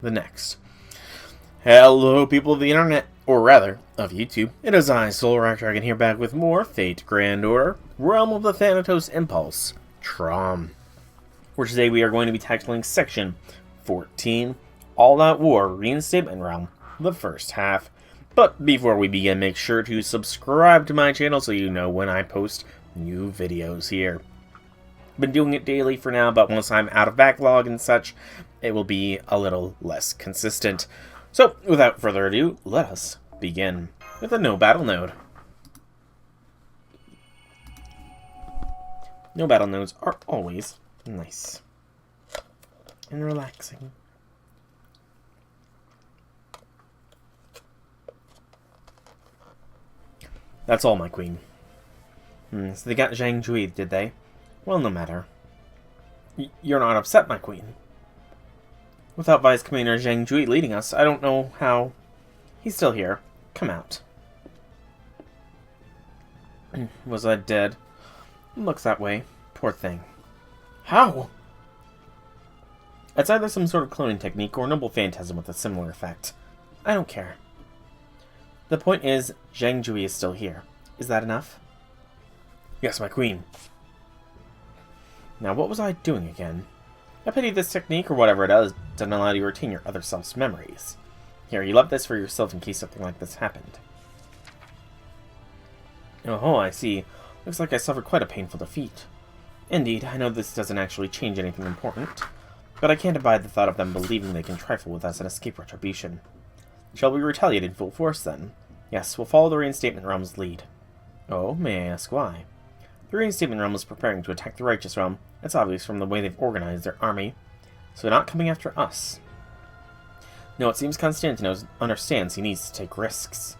the next. Hello, people of the internet, or rather, of YouTube. It is I, Solar Dragon, here back with more Fate Grand Order, Realm of the Thanatos Impulse, Traum. Where today we are going to be tackling Section 14, All Out War Reinstatement Realm, the first half. But before we begin, make sure to subscribe to my channel so you know when I post new videos here. Been doing it daily for now, but once I'm out of backlog and such, it will be a little less consistent. So, without further ado, let us begin with a no battle node. No battle nodes are always nice and relaxing. That's all, my queen. So they got Zhang Jui, did they? Well, no matter. You're not upset, my queen. Without Vice Commander Zhang Jui leading us, I don't know how... He's still here. Come out. Was I dead? Looks that way. Poor thing. How? It's either some sort of cloning technique or a noble phantasm with a similar effect. I don't care. The point is, Zhang Jui is still here. Is that enough? Yes, my queen. Now, what was I doing again? I pity this technique, or whatever it is, doesn't allow you to retain your other self's memories. Here, you left this for yourself in case something like this happened. Oh, I see. Looks like I suffered quite a painful defeat. Indeed, I know this doesn't actually change anything important, but I can't abide the thought of them believing they can trifle with us and escape retribution. Shall we retaliate in full force, then? Yes, we'll follow the Reinstatement Realm's lead. Oh, may I ask why? The Reinstatement Realm is preparing to attack the Righteous Realm. It's obvious from the way they've organized their army. So they're not coming after us. No, it seems Constantinos understands he needs to take risks.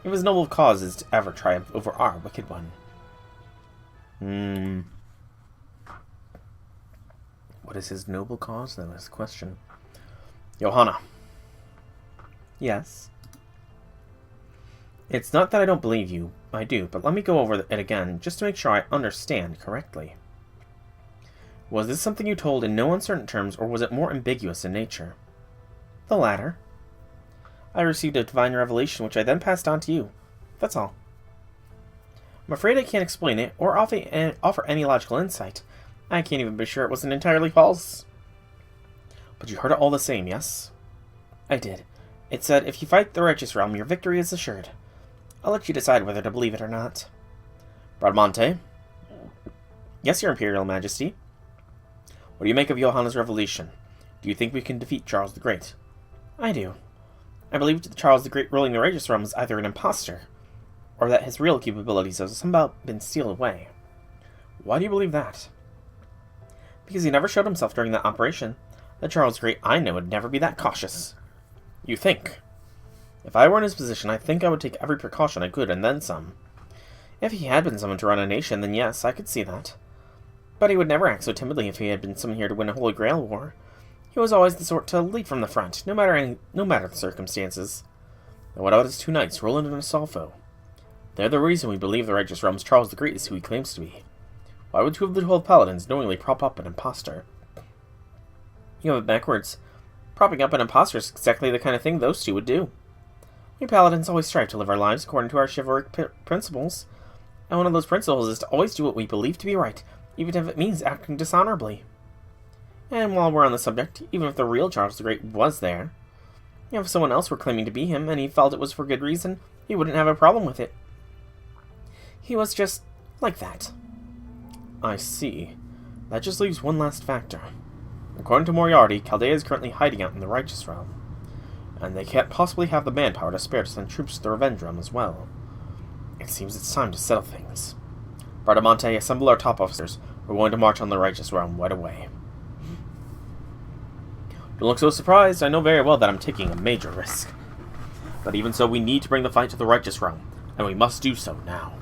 If his noble cause is to ever triumph over our wicked one. What is his noble cause? That was the question. Johanna. Yes? It's not that I don't believe you. I do, but let me go over it again, just to make sure I understand correctly. Was this something you told in no uncertain terms, or was it more ambiguous in nature? The latter. I received a divine revelation, which I then passed on to you. That's all. I'm afraid I can't explain it, or offer any logical insight. I can't even be sure it wasn't entirely false. But you heard it all the same, yes? I did. It said, if you fight the Righteous Realm, your victory is assured. I'll let you decide whether to believe it or not. Bradamante? Yes, Your Imperial Majesty. What do you make of Johanna's revelation? Do you think we can defeat Charles the Great? I do. I believe that Charles the Great ruling the Righteous Realm is either an impostor, or that his real capabilities have somehow been sealed away. Why do you believe that? Because he never showed himself during that operation. The Charles the Great I know would never be that cautious. You think? If I were in his position, I think I would take every precaution I could, and then some. If he had been summoned to run a nation, then yes, I could see that. But he would never act so timidly if he had been summoned here to win a Holy Grail war. He was always the sort to lead from the front, no matter the circumstances. And what about his two knights, Roland and Asalfo? They're the reason we believe the Righteous Realm's Charles the Great is who he claims to be. Why would two of the 12 paladins knowingly prop up an impostor? You have it backwards. Propping up an impostor is exactly the kind of thing those two would do. We paladins always strive to live our lives according to our chivalric principles, and one of those principles is to always do what we believe to be right, even if it means acting dishonorably. And while we're on the subject, even if the real Charles the Great was there, if someone else were claiming to be him and he felt it was for good reason, he wouldn't have a problem with it. He was just like that. I see. That just leaves one last factor. According to Moriarty, Chaldea is currently hiding out in the Righteous Realm, and they can't possibly have the manpower to spare to send troops to the Revenge Realm as well. It seems it's time to settle things. Bradamante, assemble our top officers. We're going to march on the Righteous Realm right away. Don't look so surprised. I know very well that I'm taking a major risk. But even so, we need to bring the fight to the Righteous Realm, and we must do so now.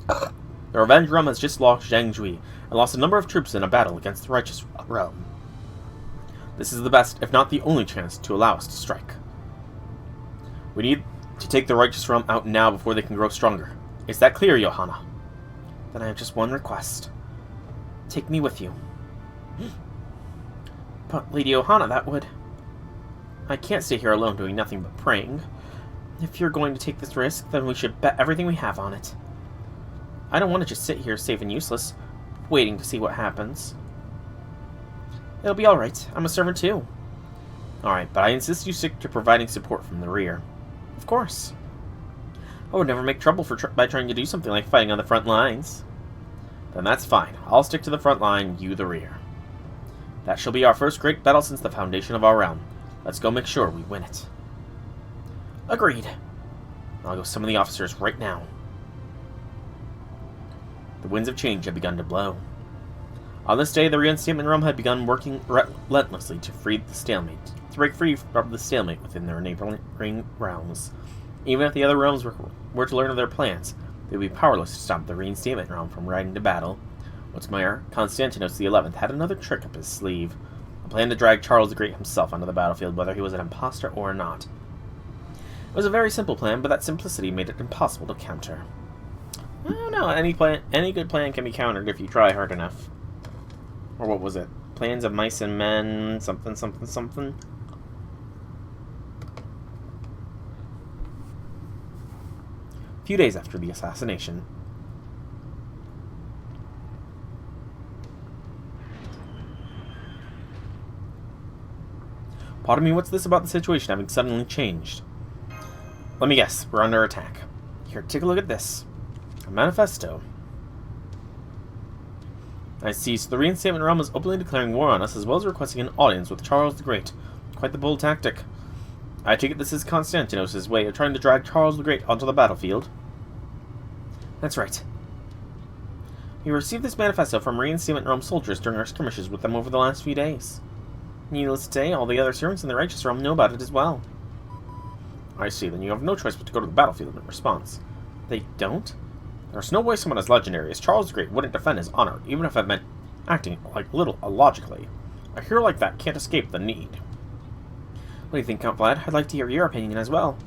The Revenge Realm has just lost Zhang Jui, and lost a number of troops in a battle against the Righteous Realm. This is the best, if not the only chance, to allow us to strike. We need to take the Righteous Realm out now before they can grow stronger. Is that clear, Johanna? Then I have just one request. Take me with you. But, Lady Ohana, that would... I can't stay here alone doing nothing but praying. If you're going to take this risk, then we should bet everything we have on it. I don't want to just sit here safe and useless, waiting to see what happens. It'll be alright. I'm a servant too. Alright, but I insist you stick to providing support from the rear. Of course. I would never make trouble by trying to do something like fighting on the front lines. Then that's fine. I'll stick to the front line, you the rear. That shall be our first great battle since the foundation of our realm. Let's go make sure we win it. Agreed. I'll go summon the officers right now. The winds of change had begun to blow. On this day, the reinstatement realm had begun working relentlessly to break free from the stalemate within their neighboring realms. Even if the other realms were to learn of their plans, they would be powerless to stop the reinstatement realm from riding to battle. What's more, Constantinos XI had another trick up his sleeve, a plan to drag Charles the Great himself onto the battlefield, whether he was an imposter or not. It was a very simple plan, but that simplicity made it impossible to counter. I don't know, any good plan can be countered if you try hard enough. Or what was it? Plans of mice and men, something, something, something. A few days after the assassination. Pardon me, what's this about the situation having suddenly changed? Let me guess, we're under attack. Here, take a look at this. A manifesto. I see, so the reinstatement realm is openly declaring war on us, as well as requesting an audience with Charles the Great. Quite the bold tactic. I take it this is Constantinos' way of trying to drag Charles the Great onto the battlefield. That's right. We received this manifesto from reinstatement realm soldiers during our skirmishes with them over the last few days. Needless to say, all the other servants in the Righteous Realm know about it as well. I see, then you have no choice but to go to the battlefield in response. They don't? There's no way someone as legendary as Charles the Great wouldn't defend his honor, even if it meant acting like little illogically. A hero like that can't escape the need. What do you think, Count Vlad? I'd like to hear your opinion as well.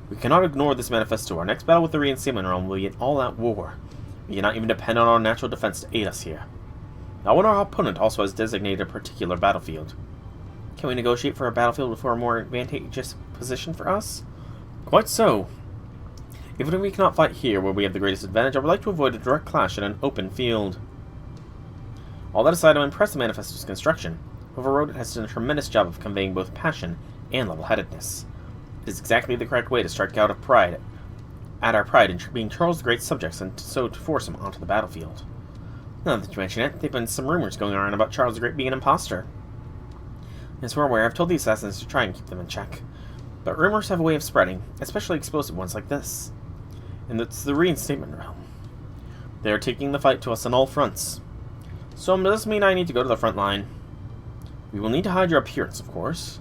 We cannot ignore this manifesto. Our next battle with the reinstatement realm will be an all-out war. We cannot even depend on our natural defense to aid us here. Now, when our opponent also has designated a particular battlefield. Can we negotiate for a battlefield for a more advantageous position for us? Quite so. Even if we cannot fight here where we have the greatest advantage, I would like to avoid a direct clash in an open field. All that aside, I'm impressed with the manifesto's construction. Whoever wrote it has done a tremendous job of conveying both passion and level-headedness. It is exactly the correct way to strike out at our pride in being Charles the Great's subjects, and so to force him onto the battlefield. Now that you mention it, there have been some rumors going around about Charles the Great being an imposter. As we're aware, I've told the assassins to try and keep them in check. But rumors have a way of spreading, especially explosive ones like this. And it's the reinstatement realm. They are taking the fight to us on all fronts. So does this mean I need to go to the front line? We will need to hide your appearance, of course.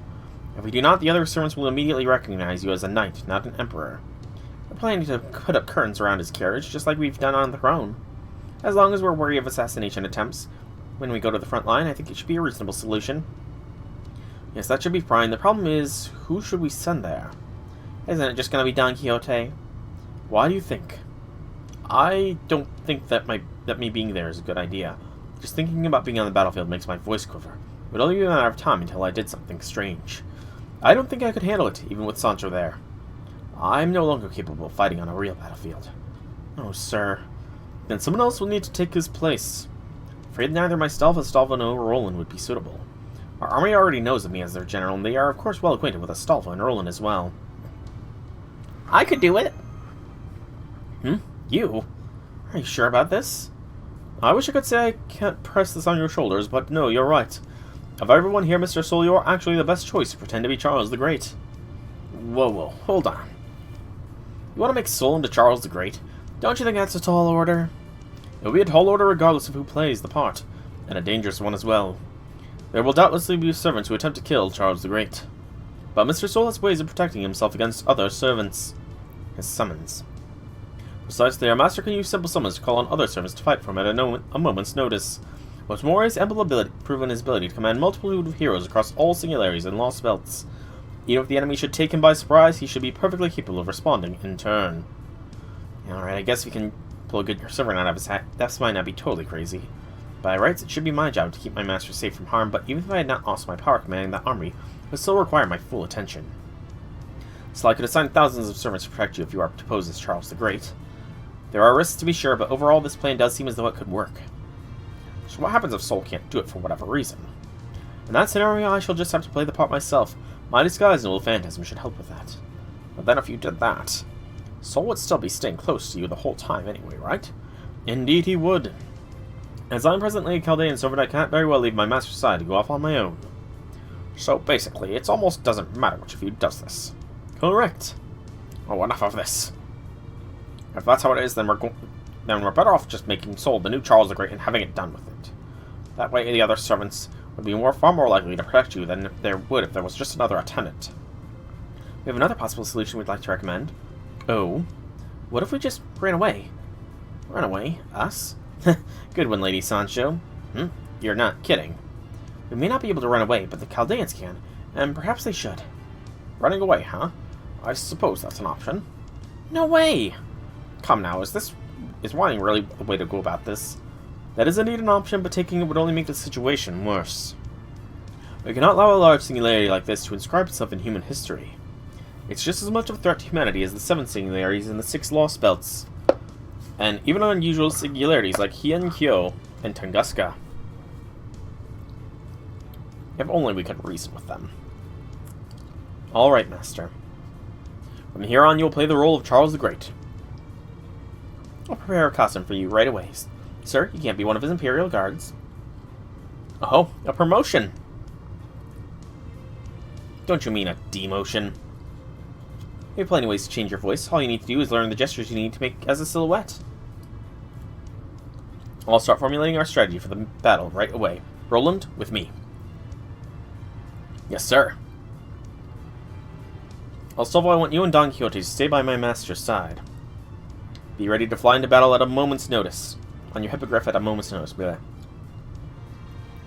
If we do not, the other servants will immediately recognize you as a knight, not an emperor. We're planning to put up curtains around his carriage, just like we've done on the throne. As long as we're wary of assassination attempts, when we go to the front line, I think it should be a reasonable solution. Yes, that should be fine. The problem is, who should we send there? Isn't it just going to be Don Quixote? Why do you think? I don't think that me being there is a good idea. Just thinking about being on the battlefield makes my voice quiver. It would only be a matter of time until I did something strange. I don't think I could handle it, even with Sancho there. I'm no longer capable of fighting on a real battlefield. Oh, sir. Then someone else will need to take his place. Afraid neither myself, Astolfo, nor Roland would be suitable. Our army already knows of me as their general, and they are of course well acquainted with Astolfo and Roland as well. I could do it! You? Are you sure about this? I wish I could say I can't press this on your shoulders, but no, you're right. Of everyone here, Mr. Soul, you're actually the best choice to pretend to be Charles the Great. Whoa, hold on. You want to make Soul into Charles the Great? Don't you think that's a tall order? It will be a tall order regardless of who plays the part, and a dangerous one as well. There will doubtlessly be servants who attempt to kill Charles the Great. But Mr. Soul has ways of protecting himself against other servants. His summons. Precisely, our master can use simple summons to call on other servants to fight for him at a moment's notice. What's more, his proven his ability to command multitude of heroes across all singularities and lost belts. Even if the enemy should take him by surprise, he should be perfectly capable of responding in turn. Alright, I guess we can pull a good servant out of his hat. That might not be totally crazy. By rights, it should be my job to keep my master safe from harm, but even if I had not lost my power commanding that army, but still require my full attention. Still, I could assign thousands of servants to protect you if you are to pose as Charles the Great. There are risks to be sure, but overall this plan does seem as though it could work. So what happens if Sol can't do it for whatever reason? In that scenario, I shall just have to play the part myself. My disguise and little phantasm should help with that. But then if you did that, Sol would still be staying close to you the whole time anyway, right? Indeed he would. As I'm presently a Chaldean servant, I can't very well leave my master's side to go off on my own. So basically, it almost doesn't matter which of you does this. Correct. Oh, enough of this. If that's how it is, then we're better off just making Sol the new Charles the Great and having it done with it. That way the other servants would be far more likely to protect you than there would if there was just another attendant. We have another possible solution we'd like to recommend. Oh, what if we just ran away? Run away? Us? Good one, Lady Sancho. You're not kidding. We may not be able to run away, but the Chaldeans can, and perhaps they should. Running away, huh? I suppose that's an option. No way! Come now, is whining really the way to go about this? That is indeed an option, but taking it would only make the situation worse. We cannot allow a large singularity like this to inscribe itself in human history. It's just as much of a threat to humanity as the 7 singularities and the 6 lost belts. And even unusual singularities like Hien Kyo and Tunguska. If only we could reason with them. Alright, Master. From here on, you'll play the role of Charles the Great. I'll prepare a costume for you right away. Sir, you can't be one of his Imperial Guards. Oh, a promotion! Don't you mean a demotion? You have plenty of ways to change your voice. All you need to do is learn the gestures you need to make as a silhouette. I'll start formulating our strategy for the battle right away. Roland, with me. Yes, sir. Also, I want you and Don Quixote to stay by my master's side. Be ready to fly into battle at a moment's notice. On your hippogriff at a moment's notice. Bleh.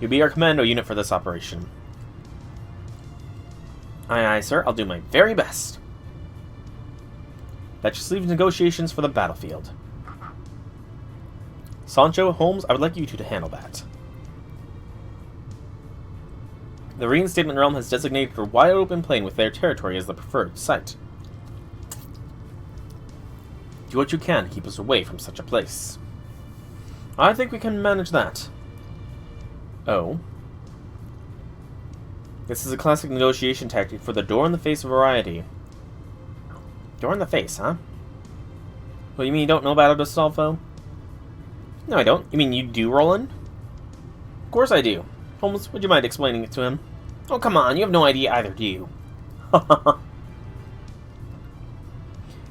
You'll be our commando unit for this operation. Aye, aye, sir. I'll do my very best. That just leaves negotiations for the battlefield. Sancho, Holmes, I would like you two to handle that. The reinstatement realm has designated a wide open plain with their territory as the preferred site. Do what you can to keep us away from such a place. I think we can manage that. Oh. This is a classic negotiation tactic for the door in the face variety. Door in the face, huh? Well, you mean you don't know about it, Astolfo? No, I don't. You mean you do, Roland? Of course I do. Holmes, would you mind explaining it to him? Oh, come on, you have no idea either, do you?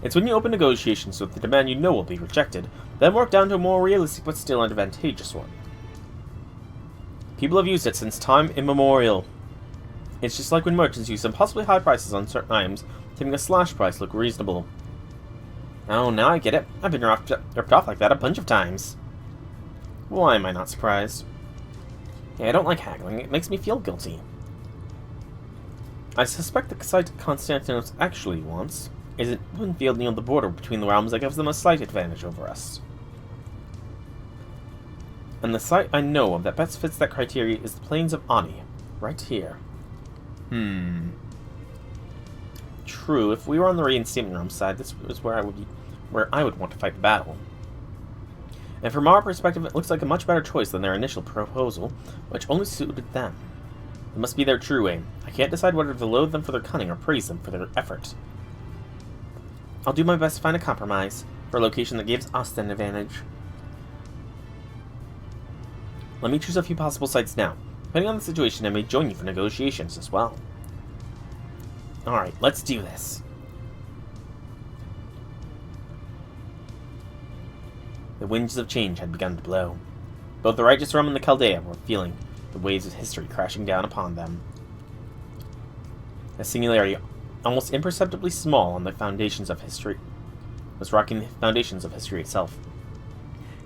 It's when you open negotiations with the demand you know will be rejected, then work down to a more realistic but still advantageous one. People have used it since time immemorial. It's just like when merchants use impossibly high prices on certain items to make a slash price look reasonable. Oh, now I get it. I've been ripped off like that a bunch of times. Why am I not surprised? Yeah, I don't like haggling. It makes me feel guilty. I suspect the site Constantinos actually wants is an open field near the border between the realms that gives them a slight advantage over us. And the site I know of that best fits that criteria is the Plains of Ani, right here. True, if we were on the reinstatement realm side, this is where I would want to fight the battle. And from our perspective, it looks like a much better choice than their initial proposal, which only suited them. It must be their true aim. I can't decide whether to loathe them for their cunning or praise them for their effort. I'll do my best to find a compromise for a location that gives us an advantage. Let me choose a few possible sites now. Depending on the situation, I may join you for negotiations as well. Alright, let's do this. The winds of change had begun to blow. Both the righteous realm and the Chaldea were feeling the waves of history crashing down upon them. A singularity, almost imperceptibly small on the foundations of history, was rocking the foundations of history itself.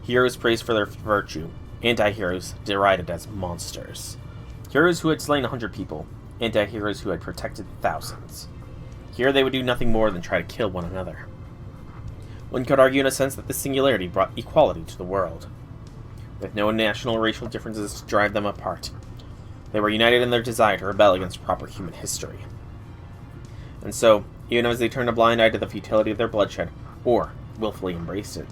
Heroes praised for their virtue, anti-heroes derided as monsters. Heroes who had slain 100 people, anti-heroes who had protected thousands. Here they would do nothing more than try to kill one another. One could argue in a sense that this singularity brought equality to the world, with no national or racial differences to drive them apart. They were united in their desire to rebel against proper human history. And so, even as they turned a blind eye to the futility of their bloodshed, or willfully embraced it,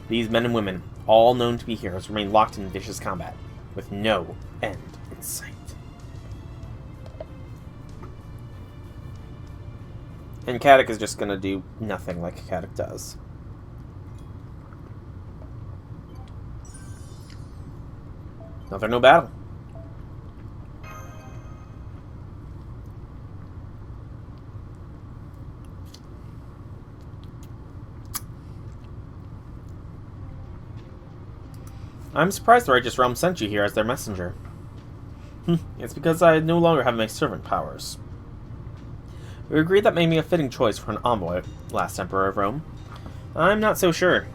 these men and women, all known to be heroes, remained locked in vicious combat, with no end in sight. And Caddock is just gonna do nothing like Caddock does. Nothing, no battle. I'm surprised the Righteous Realm sent you here as their messenger. It's because I no longer have my servant powers. We agreed that made me a fitting choice for an envoy, last Emperor of Rome. I'm not so sure.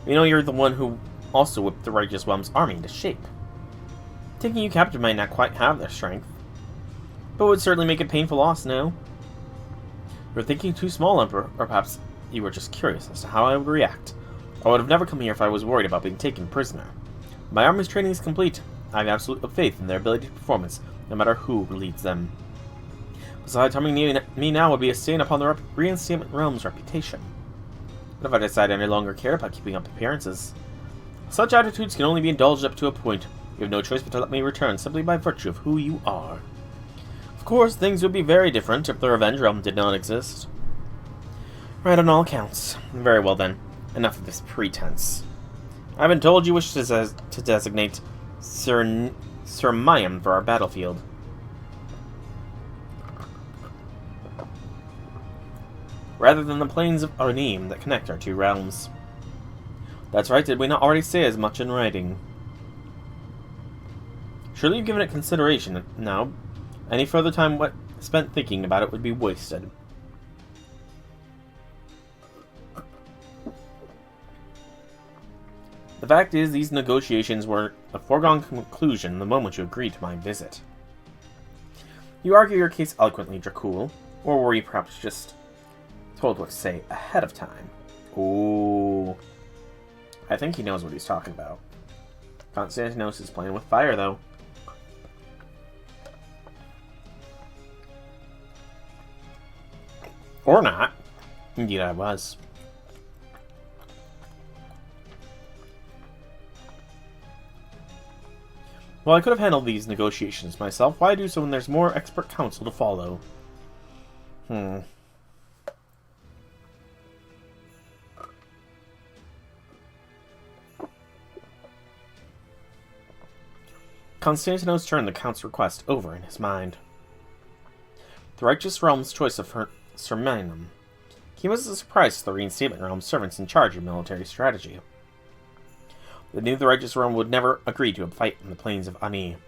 We know you're the one who also whipped the Righteous Realm's army into shape. Taking you captive might not quite have their strength, but would certainly make a painful loss, no? You're thinking too small, Emperor, or perhaps you were just curious as to how I would react. I would have never come here if I was worried about being taken prisoner. My army's training is complete. I have absolute faith in their ability to performance, no matter who leads them. Besides, harming me now would be a stain upon the reinstatement realm's reputation. What if I decide I no longer care about keeping up appearances? Such attitudes can only be indulged up to a point. You have no choice but to let me return simply by virtue of who you are. Of course, things would be very different if the Revenge Realm did not exist. Right on all accounts. Very well then. Enough of this pretense. I've been told you wish to designate Sirmium for our battlefield. Rather than the plains of Arnim that connect our two realms. That's right, did we not already say as much in writing? Surely you've given it consideration. Now, any further time spent thinking about it would be wasted. The fact is, these negotiations were a foregone conclusion the moment you agreed to my visit. You argue your case eloquently, Dracul, or were you perhaps just told what to say ahead of time? Ooh. I think he knows what he's talking about. Constantinos is playing with fire, though. Or not. Indeed, I was. Well, I could have handled these negotiations myself. Why do so when there's more expert counsel to follow? Constantinos turned the Count's request over in his mind. The Righteous Realm's choice of Sirmium came as a surprise to the Reinstatement Realm's servants in charge of military strategy. They knew the Righteous Realm would never agree to a fight in the plains of Ani.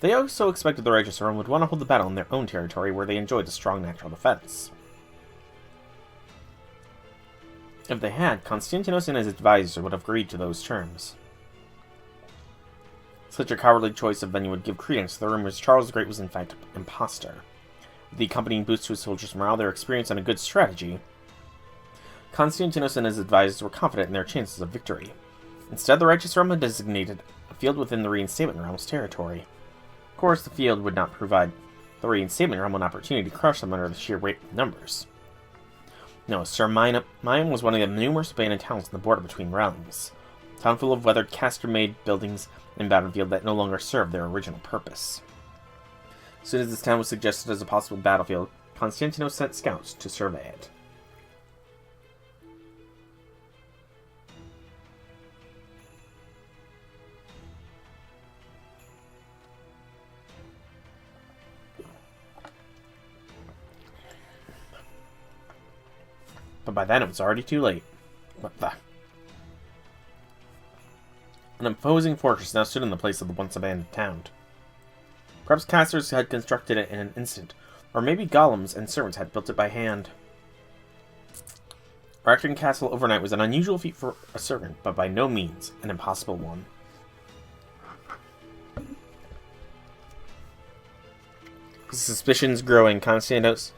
They also expected the Righteous Realm would want to hold the battle in their own territory where they enjoyed a strong natural defense. If they had, Constantinos and his advisor would have agreed to those terms. Such a cowardly choice of venue would give credence to the rumors Charles the Great was in fact an imposter. With the accompanying boost to his soldiers' morale, their experience, and a good strategy, Constantinos and his advisors were confident in their chances of victory. Instead, the Righteous Realm had designated a field within the Reinstatement Realm's territory. Of course, the field would not provide the Reinstatement Realm an opportunity to crush them under the sheer weight of numbers. No, Sirmium was one of the numerous abandoned towns on the border between realms. A town full of weathered, caster-made buildings and battlefield that no longer served their original purpose. As soon as this town was suggested as a possible battlefield, Constantinos sent scouts to survey it. But by then it was already too late. What the? An imposing fortress now stood in the place of the once abandoned town. Perhaps casters had constructed it in an instant, or maybe golems and servants had built it by hand. Erecting a castle overnight was an unusual feat for a servant, but by no means an impossible one. His suspicions growing, Constantinos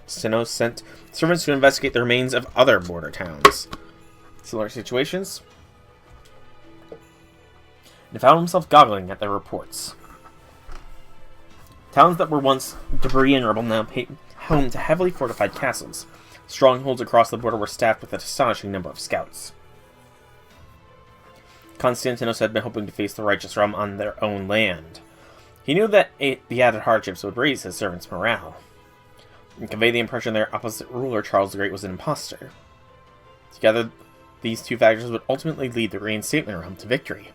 sent servants to investigate the remains of other border towns. Similar situations? and found himself goggling at their reports. Towns that were once debris and rubble now paid home to heavily fortified castles. Strongholds across the border were staffed with an astonishing number of scouts. Konstantinos had been hoping to face the righteous realm on their own land. He knew that the added hardships would raise his servants' morale, and convey the impression their opposite ruler, Charles the Great, was an imposter. Together, these two factors would ultimately lead the reinstatement realm to victory.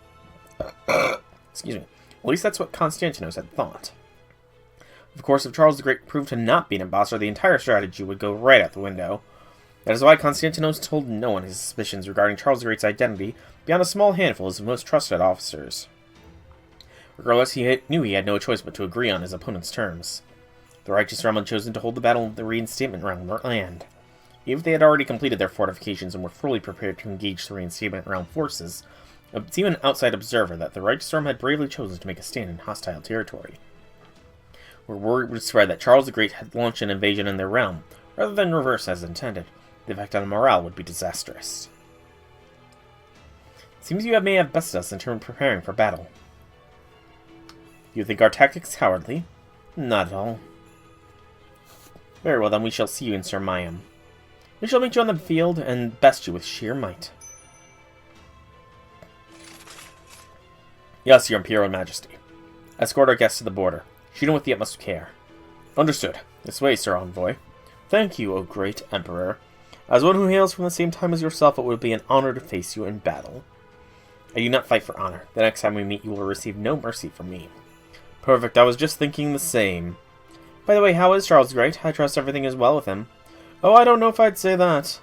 Excuse me. At least that's what Konstantinos had thought. Of course, if Charles the Great proved to not be an imposter, the entire strategy would go right out the window. That is why Konstantinos told no one his suspicions regarding Charles the Great's identity beyond a small handful of his most trusted officers. Regardless, he knew he had no choice but to agree on his opponent's terms. The righteous realm had chosen to hold the battle of the reinstatement realm land. Even if they had already completed their fortifications and were fully prepared to engage the reinstatement realm forces, it would seem an outside observer that the righteous realm had bravely chosen to make a stand in hostile territory. Where word would spread that Charles the Great had launched an invasion in their realm, rather than reverse as intended, the effect on morale would be disastrous. It seems you may have bested us in terms of preparing for battle. You think our tactics cowardly? Not at all. Very well, then we shall see you in Sirmium. We shall meet you on the field and best you with sheer might. Yes, your Imperial Majesty. Escort our guests to the border. Treat them with the utmost care. Understood. This way, Sir Envoy. Thank you, O great Emperor. As one who hails from the same time as yourself, it would be an honor to face you in battle. I do not fight for honor. The next time we meet, you will receive no mercy from me. Perfect. I was just thinking the same. By the way, how is Charles the Great? I trust everything is well with him. Oh, I don't know if I'd say that.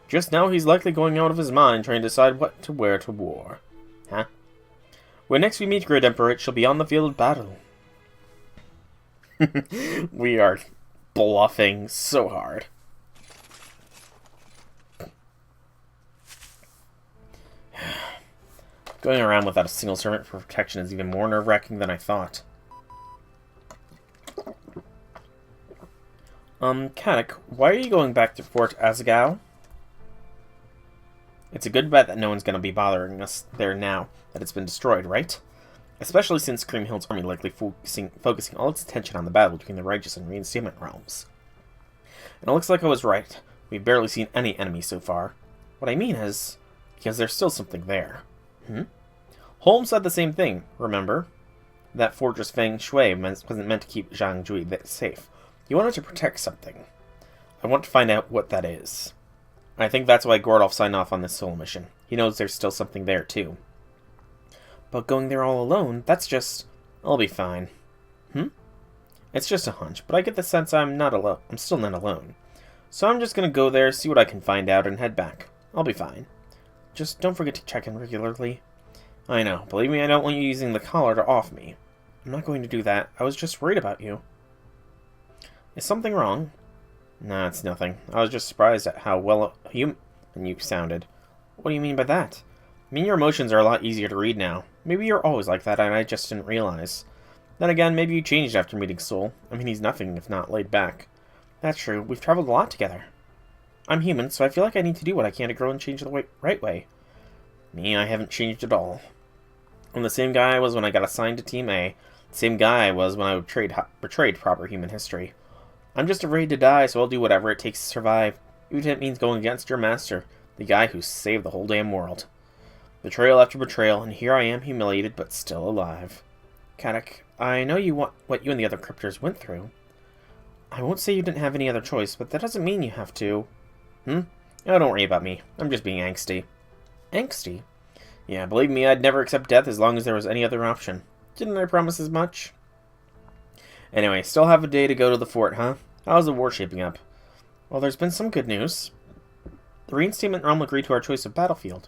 Just now, he's likely going out of his mind trying to decide what to wear to war. Huh? When next we meet, great Emperor, it shall be on the field of battle. We are bluffing so hard. Going around without a single servant for protection is even more nerve-wracking than I thought. Kanik, why are you going back to Fort Azagao? It's a good bet that no one's going to be bothering us there now that it's been destroyed, right? Especially since Creamhill's army likely focusing all its attention on the battle between the righteous and reinstatement realms. And it looks like I was right. We've barely seen any enemies so far. What I mean is, because there's still something there. Holmes said the same thing, remember? That Fortress Feng Shui wasn't meant to keep Zhang Jui safe. He wanted to protect something. I want to find out what that is. I think that's why Gordolf signed off on this solo mission. He knows there's still something there, too. But going there all alone, that's just... I'll be fine. It's just a hunch, but I get the sense I'm not alone. I'm still not alone. So I'm just gonna go there, see what I can find out, and head back. I'll be fine. Just don't forget to check in regularly. I know. Believe me, I don't want you using the collar to off me. I'm not going to do that. I was just worried about you. Is something wrong? Nah, it's nothing. I was just surprised at how well human you sounded. What do you mean by that? I mean, your emotions are a lot easier to read now. Maybe you're always like that and I just didn't realize. Then again, maybe you changed after meeting Sol. I mean, he's nothing if not laid back. That's true. We've traveled a lot together. I'm human, so I feel like I need to do what I can to grow and change the right way. Me, I haven't changed at all. I'm the same guy I was when I got assigned to Team A. The same guy I was when I betrayed proper human history. I'm just afraid to die, so I'll do whatever it takes to survive. Even if it means going against your master, the guy who saved the whole damn world. Betrayal after betrayal, and here I am humiliated, but still alive. Kadak, I know what you and the other cryptors went through. I won't say you didn't have any other choice, but that doesn't mean you have to. Oh, don't worry about me. I'm just being angsty. Angsty? Yeah, believe me, I'd never accept death as long as there was any other option. Didn't I promise as much? Anyway, still have a day to go to the fort, huh? How's the war shaping up? Well, there's been some good news. The reinstatement realm agreed to our choice of battlefield.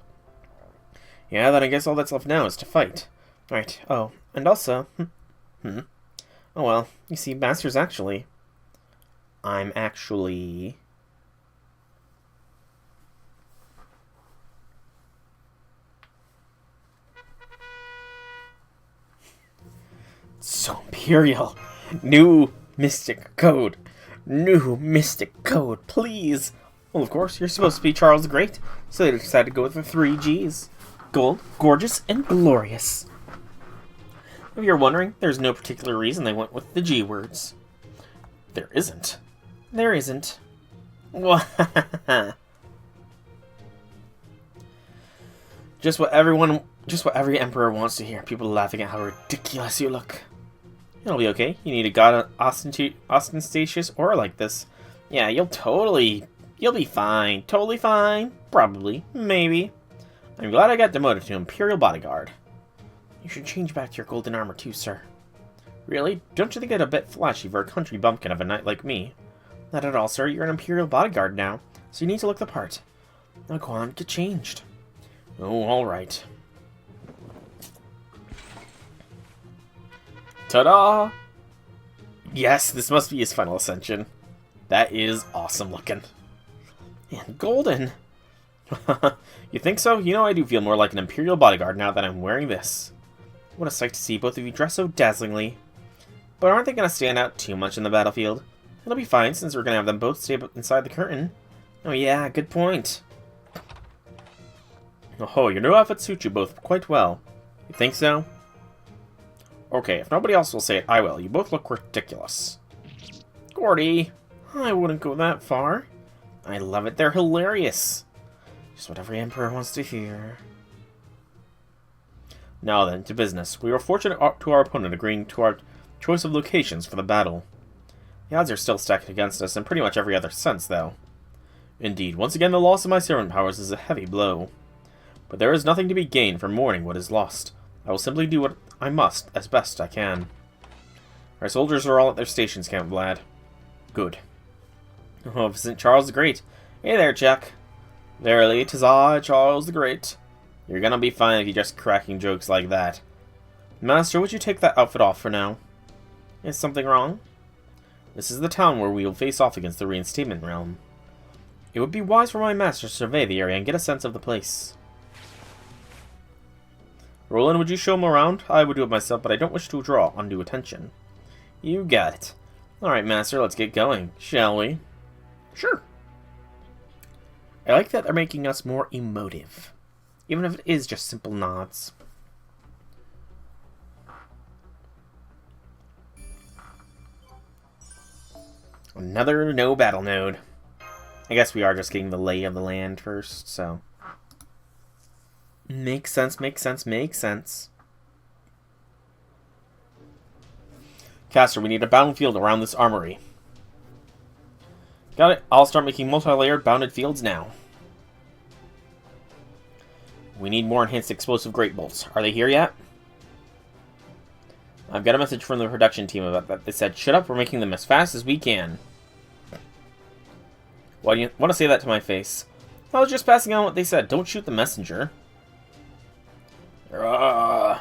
Yeah, then I guess all that's left now is to fight. Right, oh, and also... Oh well, you see, Master's actually... I'm actually... So Imperial! New Mystic Code! New Mystic Code, please! Well, of course, you're supposed to be Charles the Great, so they decided to go with the 3 Gs. Gold, gorgeous, and glorious. If you're wondering, there's no particular reason they went with the G words. There isn't. There isn't. Just what every emperor wants to hear. People laughing at how ridiculous you look. It'll be okay. You need a god ostentatious aura like this. Yeah, you'll be fine. Totally fine. Probably. Maybe. I'm glad I got demoted to Imperial Bodyguard. You should change back to your golden armor too, sir. Really? Don't you think it a bit flashy for a country bumpkin of a knight like me? Not at all, sir. You're an Imperial Bodyguard now, so you need to look the part. Now go on, get changed. Oh, alright. Ta-da! Yes, this must be his final ascension. That is awesome looking. And golden! You think so? You know, I do feel more like an Imperial Bodyguard now that I'm wearing this. What a sight to see both of you dress so dazzlingly. But aren't they going to stand out too much in the battlefield? It'll be fine, since we're going to have them both stay inside the curtain. Oh yeah, good point. Oh, your new outfit suits you both quite well. You think so? Okay, if nobody else will say it, I will. You both look ridiculous. Gordy, I wouldn't go that far. I love it. They're hilarious. Just what every emperor wants to hear. Now then, to business. We were fortunate to our opponent agreeing to our choice of locations for the battle. The odds are still stacked against us in pretty much every other sense, though. Indeed, once again the loss of my servant powers is a heavy blow. But there is nothing to be gained from mourning what is lost. I will simply do what I must, as best I can. Our soldiers are all at their stations, Count Vlad. Good. Oh, St. Charles the Great. Hey there, Jack. Verily, 'tis I, Charles the Great. You're gonna be fine if you're just cracking jokes like that. Master, would you take that outfit off for now? Is something wrong? This is the town where we will face off against the reinstatement realm. It would be wise for my master to survey the area and get a sense of the place. Roland, would you show him around? I would do it myself, but I don't wish to draw undue attention. You got it. Alright, master, let's get going, shall we? Sure. I like that they're making us more emotive, even if it is just simple nods. Another no battle node. I guess we are just getting the lay of the land first, so... Makes sense, makes sense, makes sense. Caster, we need a battlefield around this armory. Got it. I'll start making multi-layered bounded fields now. We need more enhanced explosive great bolts. Are they here yet? I've got a message from the production team about that. They said, shut up, we're making them as fast as we can. Why do you want to say that to my face? I was just passing on what they said. Don't shoot the messenger. Oh,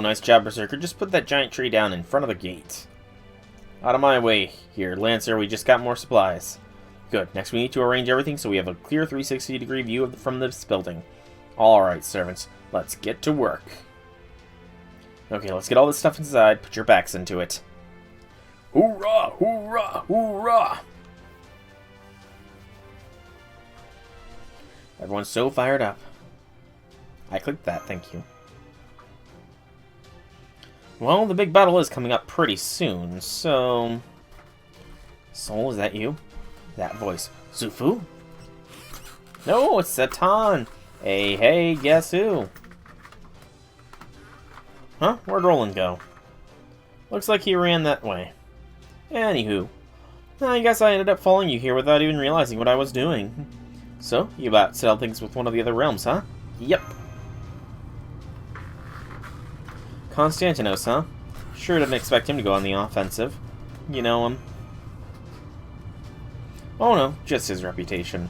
nice job, Berserker. Just put that giant tree down in front of the gate. Out of my way. Here, Lancer, we just got more supplies. Good. Next we need to arrange everything so we have a clear 360-degree view from this building. Alright, servants. Let's get to work. Okay, let's get all this stuff inside. Put your backs into it. Hoorah! Hoorah! Hoorah! Everyone's so fired up. I clicked that, thank you. Well, the big battle is coming up pretty soon, so... Soul, is that you? That voice. Zufu? No, it's Satan! Hey, hey, guess who? Huh? Where'd Roland go? Looks like he ran that way. Anywho. I guess I ended up following you here without even realizing what I was doing. So, you about settled things with one of the other realms, huh? Yep. Constantinos, huh? Sure didn't expect him to go on the offensive. You know him. Oh no, just his reputation.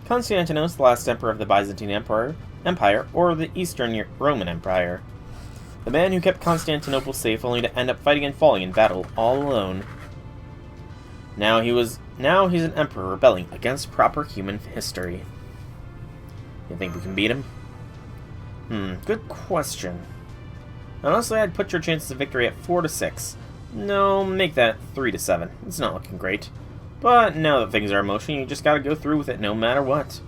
Constantinos, the last emperor of the Byzantine Empire, or the Eastern Roman Empire. The man who kept Constantinople safe only to end up fighting and falling in battle all alone. Now he's an emperor rebelling against proper human history. You think we can beat him? Good question. Honestly, I'd put your chances of victory at 4 to 6. No, make that 3 to 7. It's not looking great. But now that things are in motion, you just gotta go through with it no matter what.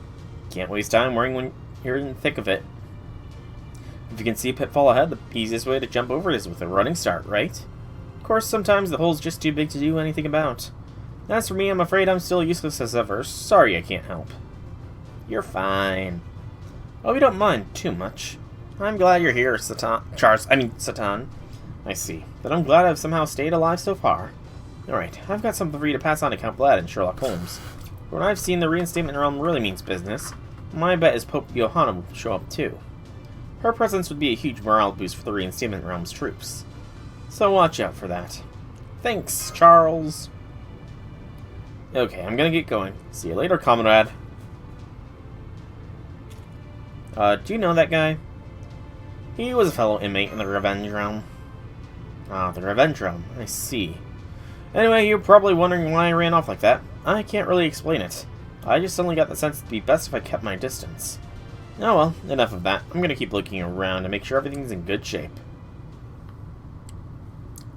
Can't waste time worrying You're in the thick of it. If you can see a pitfall ahead, the easiest way to jump over it is with a running start, right? Of course, sometimes the hole's just too big to do anything about. As for me, I'm afraid I'm still useless as ever. Sorry I can't help. You're fine. Oh, you don't mind too much. I'm glad you're here, Satan. I see. But I'm glad I've somehow stayed alive so far. Alright, I've got something for you to pass on to Count Vlad and Sherlock Holmes. When I've seen the reinstatement realm really means business, my bet is Pope Johanna will show up too. Her presence would be a huge morale boost for the reinstatement realm's troops. So watch out for that. Thanks, Charles. Okay, I'm gonna get going. See you later, comrade. Do you know that guy? He was a fellow inmate in the Revenge Realm. Ah, the Revenge Realm. I see. Anyway, you're probably wondering why I ran off like that. I can't really explain it. I just suddenly got the sense it'd be best if I kept my distance. Oh well, enough of that. I'm gonna keep looking around to make sure everything's in good shape.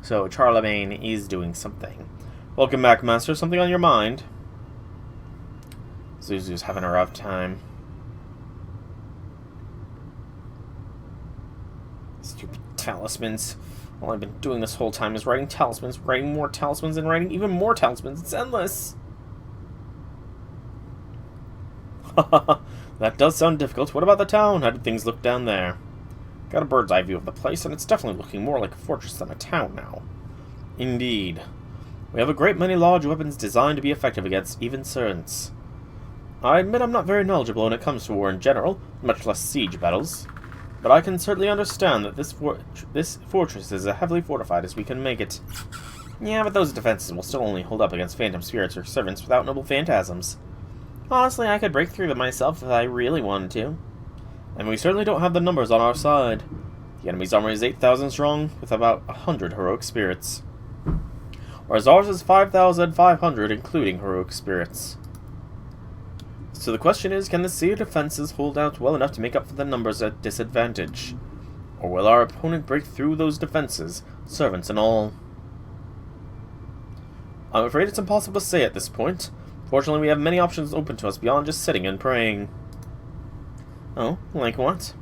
So, Charlemagne is doing something. Welcome back, Master. Something on your mind? Zuzu's having a rough time. Stupid talismans. All I've been doing this whole time is writing talismans, writing more talismans, and writing even more talismans. It's endless. That does sound difficult. What about the town? How did things look down there? Got a bird's eye view of the place, and it's definitely looking more like a fortress than a town now. Indeed. We have a great many large weapons designed to be effective against even servants. I admit I'm not very knowledgeable when it comes to war in general, much less siege battles. But I can certainly understand that this fortress is as heavily fortified as we can make it. Yeah, but those defenses will still only hold up against phantom spirits or servants without noble phantasms. Honestly, I could break through them myself if I really wanted to. And we certainly don't have the numbers on our side. The enemy's army is 8,000 strong, with about 100 heroic spirits. Whereas ours is 5,500, including heroic spirits. So the question is, can the sea defenses hold out well enough to make up for the numbers at disadvantage? Or will our opponent break through those defenses, servants and all? I'm afraid it's impossible to say at this point. Fortunately, we have many options open to us beyond just sitting and praying. Oh, like what?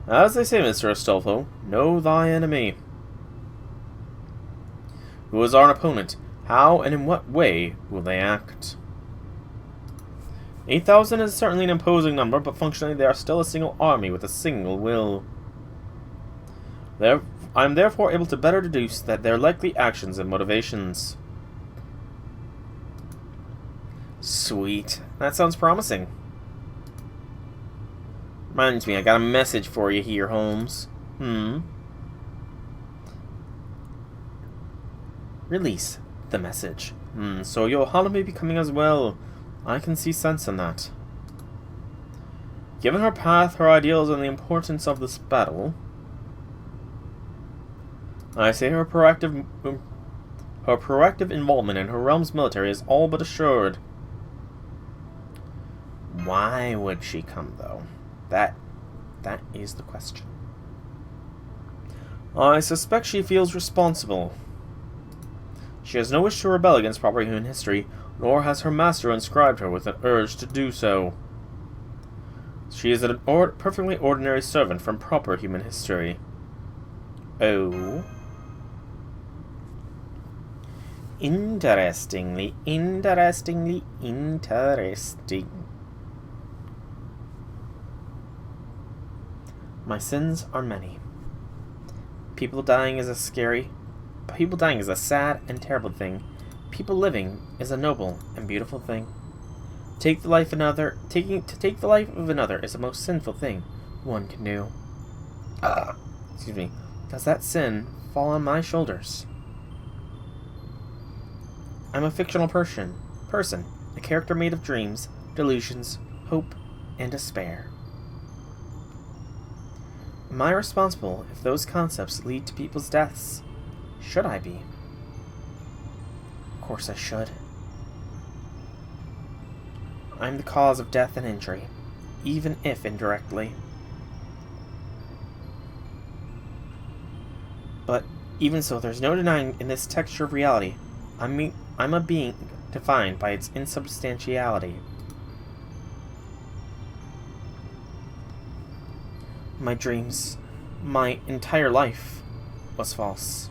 As they say, Mr. Astolfo, know thy enemy. Who is our opponent? How and in what way will they act? 8,000 is certainly an imposing number, but functionally they are still a single army with a single will. I am therefore able to better deduce that their likely actions and motivations. Sweet. That sounds promising. Reminds me, I got a message for you here, Holmes. Release the message. So Johanna may be coming as well. I can see sense in that. Given her path, her ideals, and the importance of this battle, I say her proactive involvement in her realm's military is all but assured. Why would she come, though? That is the question. I suspect she feels responsible. She has no wish to rebel against proper human history, nor has her master inscribed her with an urge to do so. She is an perfectly ordinary servant from proper human history. Oh. Interesting. My sins are many. People dying is a sad and terrible thing. People living is a noble and beautiful thing. To take the life of another is the most sinful thing one can do. Excuse me. Does that sin fall on my shoulders? I'm a fictional person, a character made of dreams, delusions, hope, and despair. Am I responsible if those concepts lead to people's deaths? Should I be? Of course I should. I'm the cause of death and injury, even if indirectly. But even so, there's no denying in this texture of reality, I'm a being defined by its insubstantiality. my dreams, my entire life was false.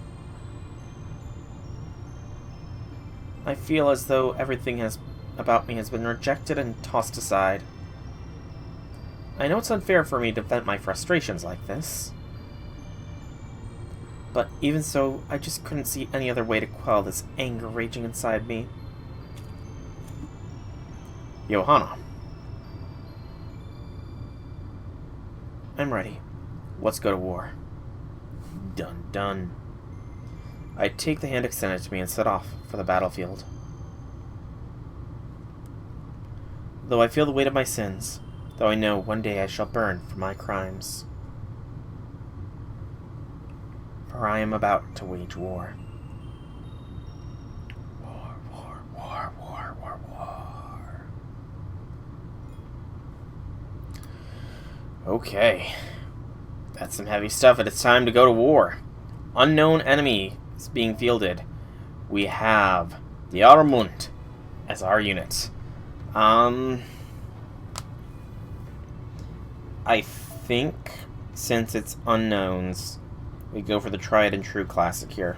I feel as though everything about me has been rejected and tossed aside. I know it's unfair for me to vent my frustrations like this. But even so, I just couldn't see any other way to quell this anger raging inside me. Johanna. I'm ready. Let's go to war. Dun dun. I take the hand extended to me and set off for the battlefield. Though I feel the weight of my sins, though I know one day I shall burn for my crimes. For I am about to wage war. War, war, war, war, war, war. Okay. That's some heavy stuff, and it's time to go to war. Unknown enemy is being fielded. We have the Armund as our unit. I think since it's unknowns, we go for the tried and true classic here.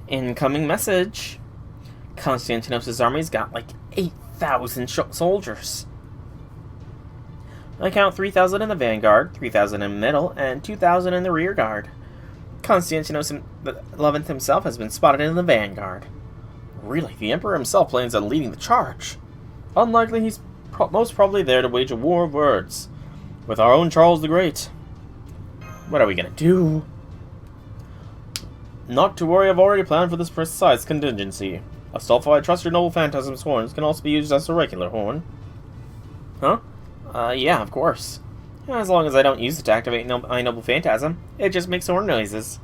Incoming message. Constantinos' army's got like 8,000 soldiers. I count 3,000 in the vanguard, 3,000 in the middle, and 2,000 in the rear guard. Constantinos XI himself has been spotted in the vanguard. Really, the Emperor himself plans on leading the charge. Unlikely he's most probably there to wage a war of words with our own Charles the Great. What are we gonna do? Not to worry, I've already planned for this precise contingency. Astolfo, I trust your noble phantasm's horns can also be used as a regular horn. Huh? Yeah, of course. As long as I don't use it to activate my noble phantasm, it just makes horn noises.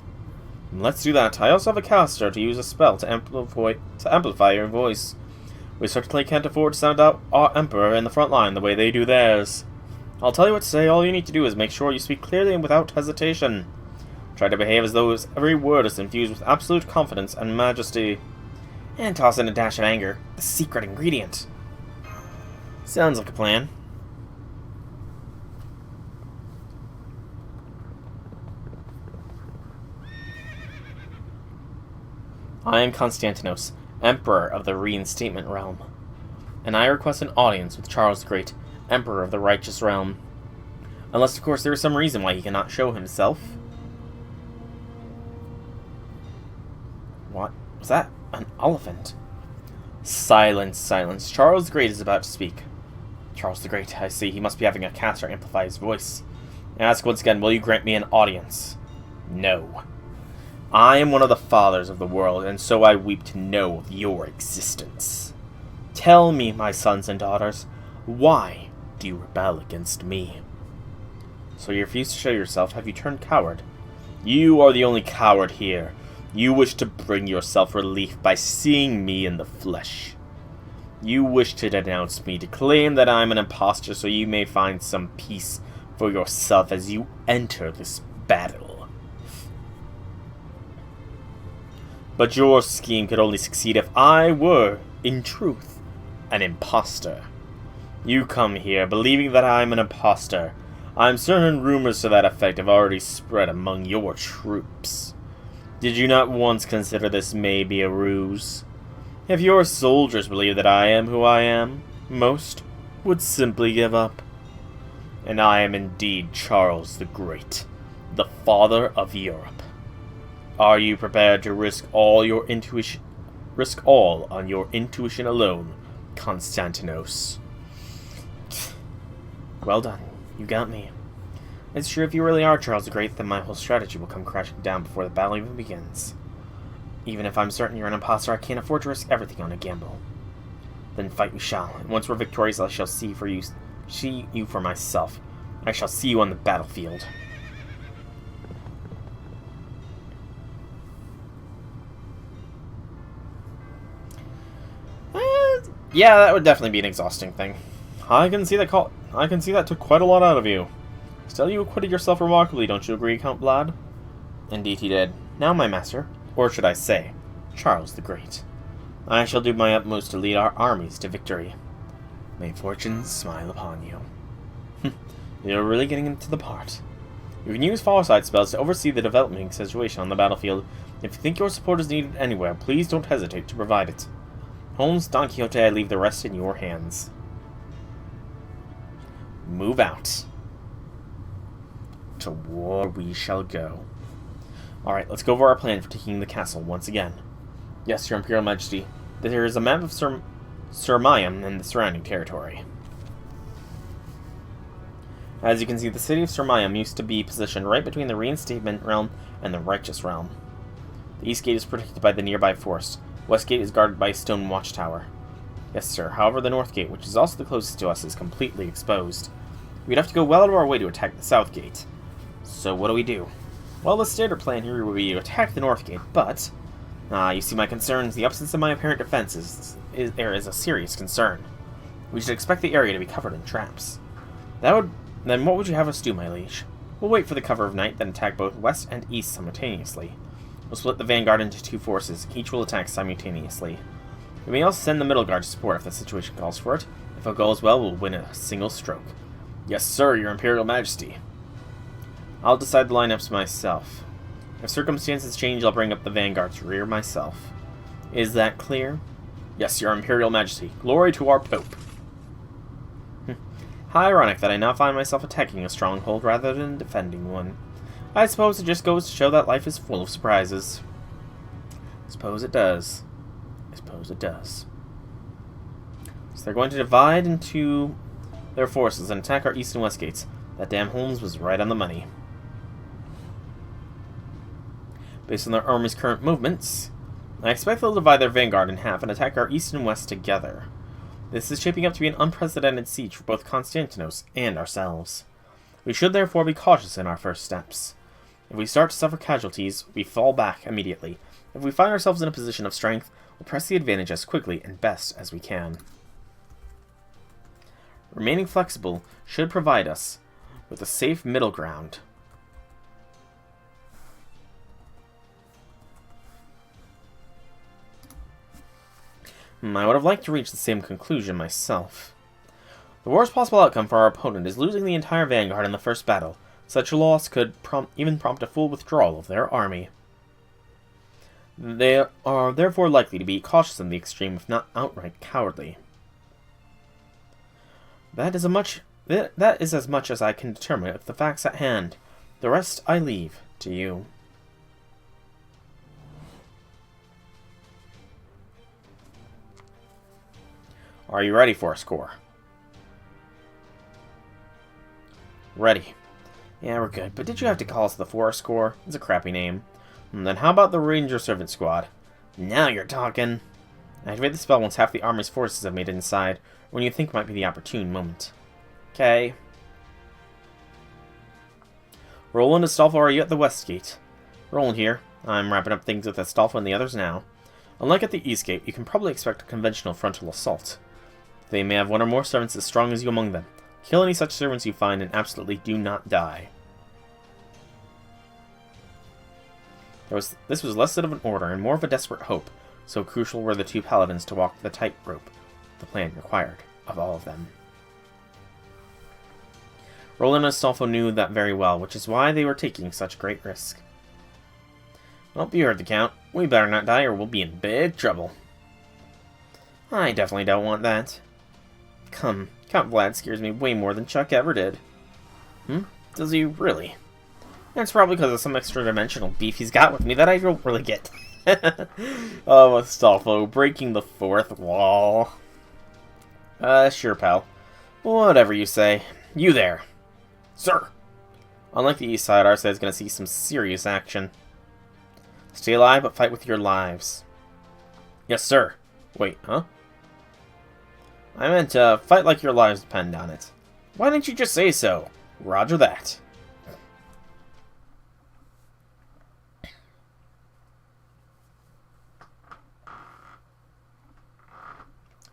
Let's do that. I also have a caster to use a spell to amplify your voice. We certainly can't afford to sound out our Emperor in the front line the way they do theirs. I'll tell you what to say. All you need to do is make sure you speak clearly and without hesitation. Try to behave as though every word is infused with absolute confidence and majesty. And toss in a dash of anger, the secret ingredient. Sounds like a plan. I am Constantinos, Emperor of the Reinstatement Realm, and I request an audience with Charles the Great, Emperor of the Righteous Realm. Unless, of course, there is some reason why he cannot show himself. What was that? An elephant? Silence, silence. Charles the Great is about to speak. Charles the Great, I see. He must be having a caster amplify his voice. I ask once again, will you grant me an audience? No. I am one of the fathers of the world, and so I weep to know of your existence. Tell me, my sons and daughters, why do you rebel against me? So you refuse to show yourself? Have you turned coward? You are the only coward here. You wish to bring yourself relief by seeing me in the flesh. You wish to denounce me, to claim that I am an impostor so you may find some peace for yourself as you enter this battle. But your scheme could only succeed if I were, in truth, an impostor. You come here believing that I am an impostor. I'm certain rumors to that effect have already spread among your troops. Did you not once consider this may be a ruse? If your soldiers believe that I am who I am, most would simply give up. And I am indeed Charles the Great, the father of Europe. Are you prepared to risk all on your intuition alone, Constantinos? Well done. You got me. It's true, if you really are Charles the Great, then my whole strategy will come crashing down before the battle even begins. Even if I'm certain you're an imposter, I can't afford to risk everything on a gamble. Then fight we shall, and once we're victorious, I shall see you for myself. I shall see you on the battlefield. Yeah, that would definitely be an exhausting thing. I can see that took quite a lot out of you. Still, you acquitted yourself remarkably, don't you agree, Count Vlad? Indeed he did. Now, my master, or should I say, Charles the Great. I shall do my utmost to lead our armies to victory. May fortune smile upon you. You're really getting into the part. You can use foresight spells to oversee the developing situation on the battlefield. If you think your support is needed anywhere, please don't hesitate to provide it. Holmes, Don Quixote, I leave the rest in your hands. Move out. To war we shall go. Alright, let's go over our plan for taking the castle once again. Yes, Your Imperial Majesty. There is a map of Sirmium and the surrounding territory. As you can see, the city of Sirmium used to be positioned right between the Reinstatement Realm and the Righteous Realm. The East Gate is protected by the nearby forest. West Gate is guarded by a stone watchtower. Yes, sir. However, the North Gate, which is also the closest to us, is completely exposed. We'd have to go well out of our way to attack the South Gate. So what do we do? Well, the standard plan here would be to attack the North Gate, but... you see my concerns. The absence of my apparent defenses is a serious concern. We should expect the area to be covered in traps. Then what would you have us do, my liege? We'll wait for the cover of night, then attack both west and east simultaneously. We'll split the vanguard into two forces. Each will attack simultaneously. We may also send the middle guard to support if the situation calls for it. If it goes well, we'll win a single stroke. Yes, sir, Your Imperial Majesty. I'll decide the lineups myself. If circumstances change, I'll bring up the vanguard's rear myself. Is that clear? Yes, Your Imperial Majesty. Glory to our Pope. How ironic that I now find myself attacking a stronghold rather than defending one. I suppose it just goes to show that life is full of surprises. Suppose it does. I suppose it does. So they're going to divide into their forces and attack our east and west gates. That damn Holmes was right on the money. Based on their army's current movements, I expect they'll divide their vanguard in half and attack our east and west together. This is shaping up to be an unprecedented siege for both Constantinos and ourselves. We should therefore be cautious in our first steps. If we start to suffer casualties, we fall back immediately. If we find ourselves in a position of strength, we'll press the advantage as quickly and best as we can. Remaining flexible should provide us with a safe middle ground. I would have liked to reach the same conclusion myself. The worst possible outcome for our opponent is losing the entire vanguard in the first battle. Such a loss could even prompt a full withdrawal of their army. They are therefore likely to be cautious in the extreme, if not outright cowardly. That is as much as I can determine with the facts at hand. The rest I leave to you. Are you ready for a score? Ready. Yeah, we're good. But did you have to call us the Forest Corps? It's a crappy name. And then how about the Ranger Servant Squad? Now you're talking. Activate the spell once half the army's forces have made it inside, when you think might be the opportune moment. Okay. Roland, Astolfo, are you at the West Gate? Roland here. I'm wrapping up things with Astolfo and the others now. Unlike at the East Gate, you can probably expect a conventional frontal assault. They may have one or more servants as strong as you among them. Kill any such servants you find and absolutely do not die. This was less of an order and more of a desperate hope, so crucial were the two paladins to walk the tightrope the plan required of all of them. Roland and Astolfo knew that very well, which is why they were taking such great risk. Well, you heard the Count. We better not die or we'll be in big trouble. I definitely don't want that. Count Vlad scares me way more than Chuck ever did. Does he really? That's probably because of some extra-dimensional beef he's got with me that I don't really get. Oh, Astolfo, breaking the fourth wall. Sure, pal. Whatever you say. You there. Sir! Unlike the east side, our side is going to see some serious action. Stay alive, but fight with your lives. Yes, sir. Wait, huh? I meant, fight like your lives depend on it. Why didn't you just say so? Roger that.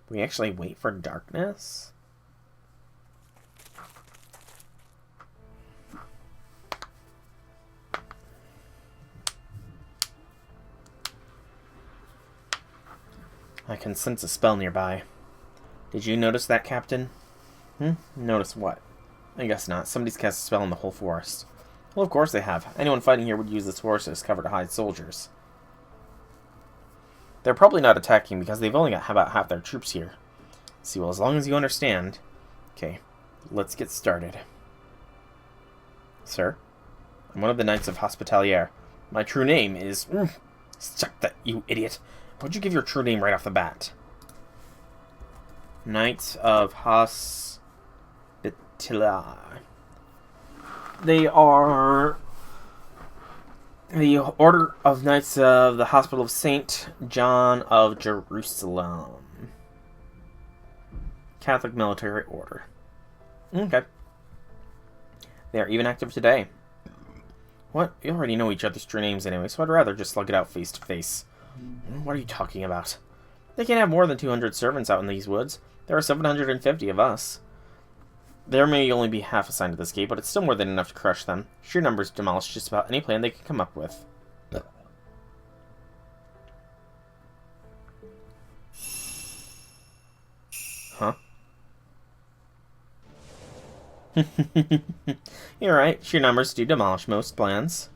We actually wait for darkness? I can sense a spell nearby. Did you notice that, Captain? Notice what? I guess not. Somebody's cast a spell in the whole forest. Well, of course they have. Anyone fighting here would use this forest as cover to hide soldiers. They're probably not attacking because they've only got about half their troops here. See, well, as long as you understand... Okay, let's get started. Sir? I'm one of the Knights of Hospitalier. My true name is... Suck that, you idiot. Why'd you give your true name right off the bat? Knights of Hospitalier. They are the Order of Knights of the Hospital of St. John of Jerusalem. Catholic Military Order. Okay. They are even active today. What? We already know each other's true names anyway, so I'd rather just slug it out face to face. What are you talking about? They can't have more than 200 servants out in these woods. There are 750 of us. There may only be half assigned to this gate, but it's still more than enough to crush them. Sheer numbers demolish just about any plan they can come up with. Huh? You're right, sheer numbers do demolish most plans.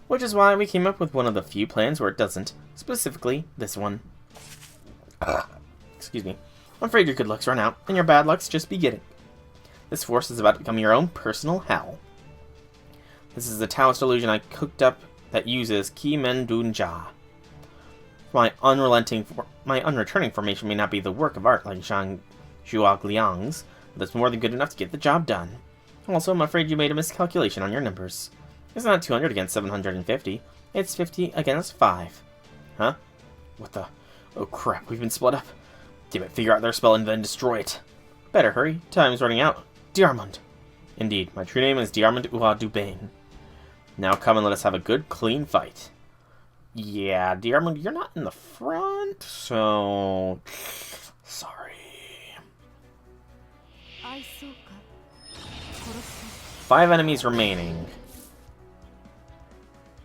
Which is why we came up with one of the few plans where it doesn't. Specifically, this one. Excuse me. I'm afraid your good luck's run out, and your bad luck's just beginning. This force is about to become your own personal hell. This is a Taoist illusion I cooked up that uses Ki Men Dun Ja. My unreturning formation may not be the work of art like Zhang Zhuogliang's, but it's more than good enough to get the job done. Also, I'm afraid you made a miscalculation on your numbers. It's not 200 against 750. It's 50 against 5. Huh? What the... Oh crap, we've been split up. Damn it, figure out their spell and then destroy it. Better hurry, time's running out. Diarmond. Indeed, my true name is Diarmond Ua Dubain. Now come and let us have a good, clean fight. Yeah, Diarmond, you're not in the front, so... Sorry. 5 enemies remaining.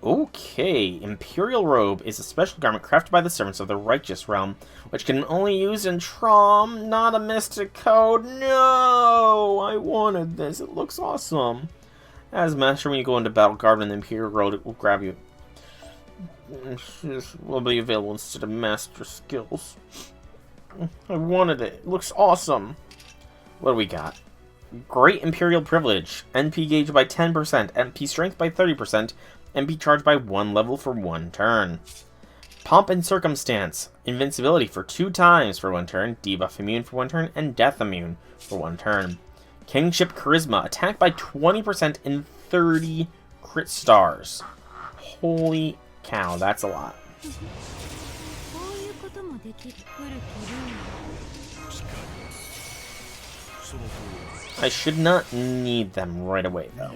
Okay, Imperial Robe is a special garment crafted by the servants of the Righteous Realm, which can only use in Traum, not a mystic code. No! I wanted this. It looks awesome. As Master, when you go into battle, guard in the Imperial Robe, it will grab you. This will be available instead of Master skills. I wanted it. It looks awesome. What do we got? Great Imperial Privilege. NP gauge by 10%. NP strength by 30%. MP charged by 1 level for 1 turn. Pomp and Circumstance. Invincibility for 2 times for 1 turn. Debuff immune for 1 turn. And Death immune for 1 turn. Kingship Charisma. Attack by 20% in 30 crit stars. Holy cow, that's a lot. I should not need them right away, though.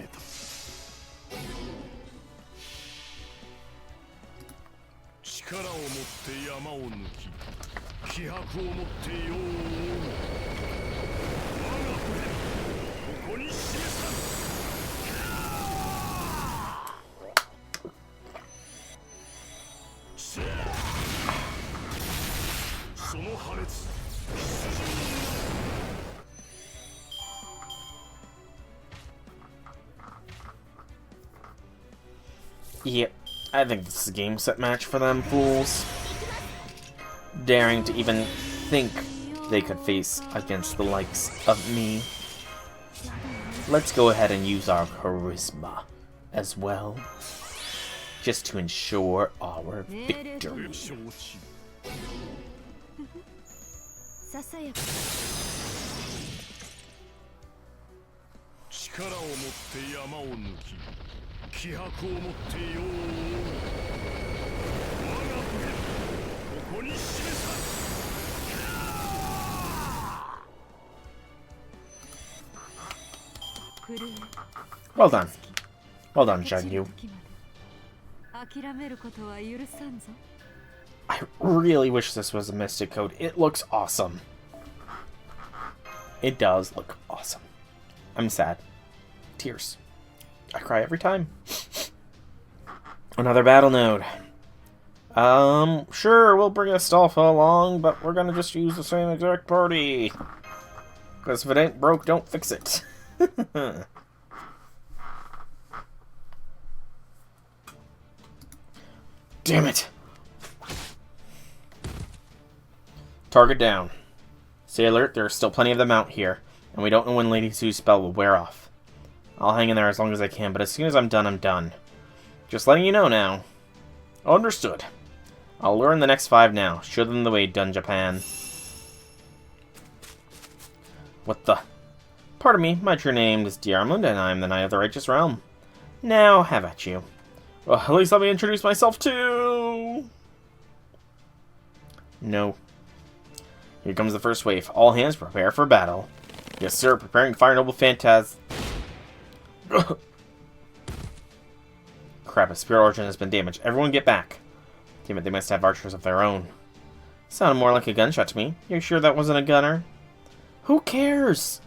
Yep, I think this is a game set match for them fools. Daring to even think they could face against the likes of me. Let's go ahead and use our charisma as well, just to ensure our victory. Well done. Well done, Zhang. I really wish this was a Mystic Code. It looks awesome. It does look awesome. I'm sad. Tears. I cry every time. Another battle node. Sure, we'll bring Astolfo along, but we're gonna just use the same exact party. Because if it ain't broke, don't fix it. Damn it! Target down. Stay alert, there are still plenty of them out here, and we don't know when Lady Sue's spell will wear off. I'll hang in there as long as I can, but as soon as I'm done, I'm done. Just letting you know now. Understood. I'll learn the next 5 now. Show them the way, Dun Japan. What the? Pardon me, my true name is Diarmund, and I am the Knight of the Righteous Realm. Now, have at you. Well, at least let me introduce myself too! No. Here comes the first wave. All hands prepare for battle. Yes, sir, preparing to fire noble phantasm. Crap, a spirit origin has been damaged. Everyone get back. Damn it, they must have archers of their own. Sounded more like a gunshot to me. You're sure that wasn't a gunner? Who cares?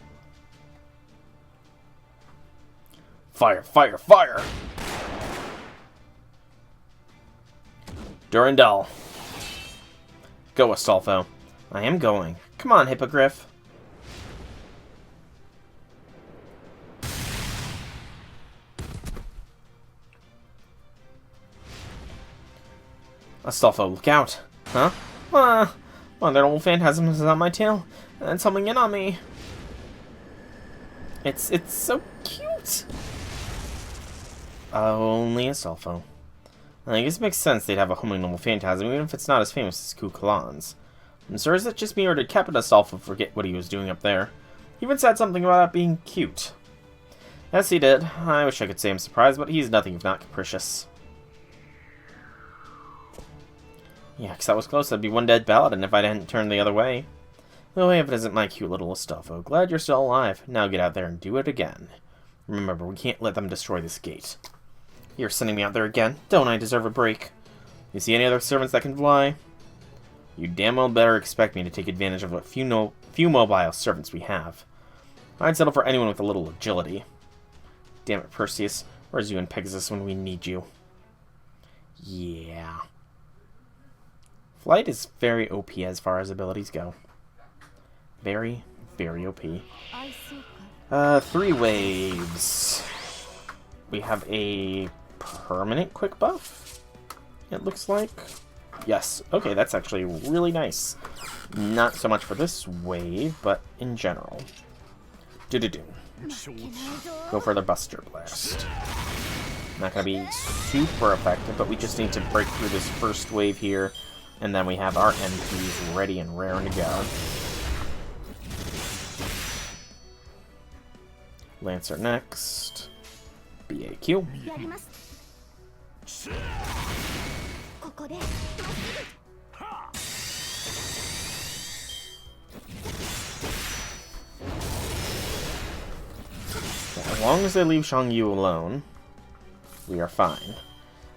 Fire, fire, fire! Durandal. Go, Astolfo. I am going. Come on, Hippogriff. Astolfo, look out. Huh? Well, that old phantasm is on my tail. And something in on me. It's so cute. Only Astolfo. I guess it makes sense they'd have a homing noble phantasm, even if it's not as famous as Cuchulain's. And so is it just me, or did Captain Astolfo forget what he was doing up there? He even said something about it being cute. Yes, he did. I wish I could say I'm surprised, but he's nothing if not capricious. Yeah, because that was close. That'd be one dead paladin if I hadn't turned the other way. Oh, if it isn't my cute little Astolfo. Glad you're still alive. Now get out there and do it again. Remember, we can't let them destroy this gate. You're sending me out there again. Don't I deserve a break? You see any other servants that can fly? You damn well better expect me to take advantage of what few mobile servants we have. I'd settle for anyone with a little agility. Damn it, Perseus. Where's you and Pegasus when we need you? Yeah. Flight is very OP as far as abilities go. Very, very OP. 3 waves. We have a permanent quick buff, it looks like. Yes, okay, that's actually really nice. Not so much for this wave, but in general. Do-do-do. Go for the Buster Blast. Not gonna be super effective, but we just need to break through this first wave here, and then we have our MPs ready and raring to go. Lancer next. BAQ. As long as they leave Shangyu alone, we are fine.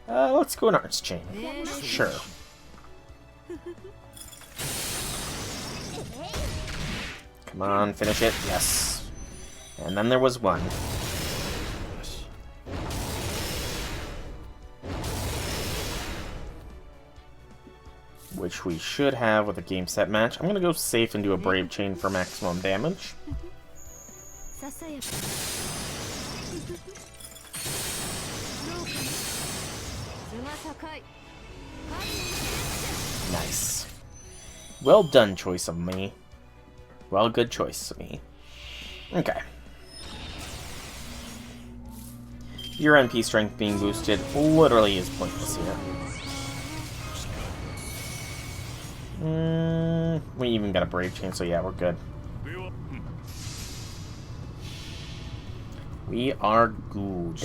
Let's go an Arts Chain. Sure. Come on, finish it. Yes. And then there was one. Which we should have with a game set match. I'm going to go safe and do a Brave Chain for maximum damage. Nice. Well done, choice of me. Well, good choice of me. Okay. Your MP strength being boosted literally is pointless here. We even got a Brave Chain, so yeah, we're good. We are good.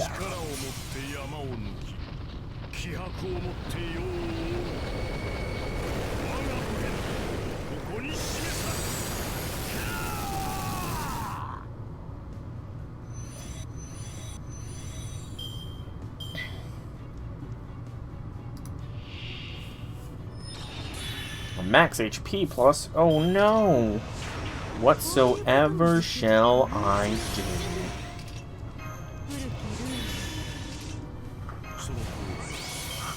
Max HP plus. Oh no! Whatsoever shall I do?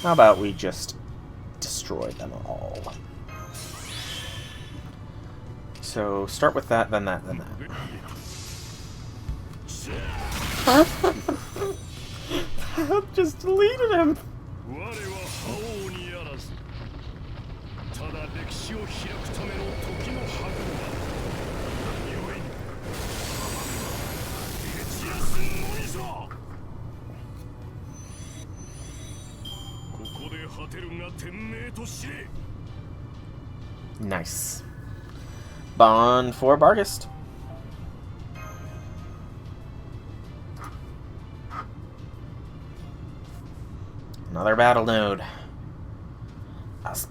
How about we just destroy them all. So start with that, then that, then that. Just deleted him. Nice. Bond for Bargist. Another battle node.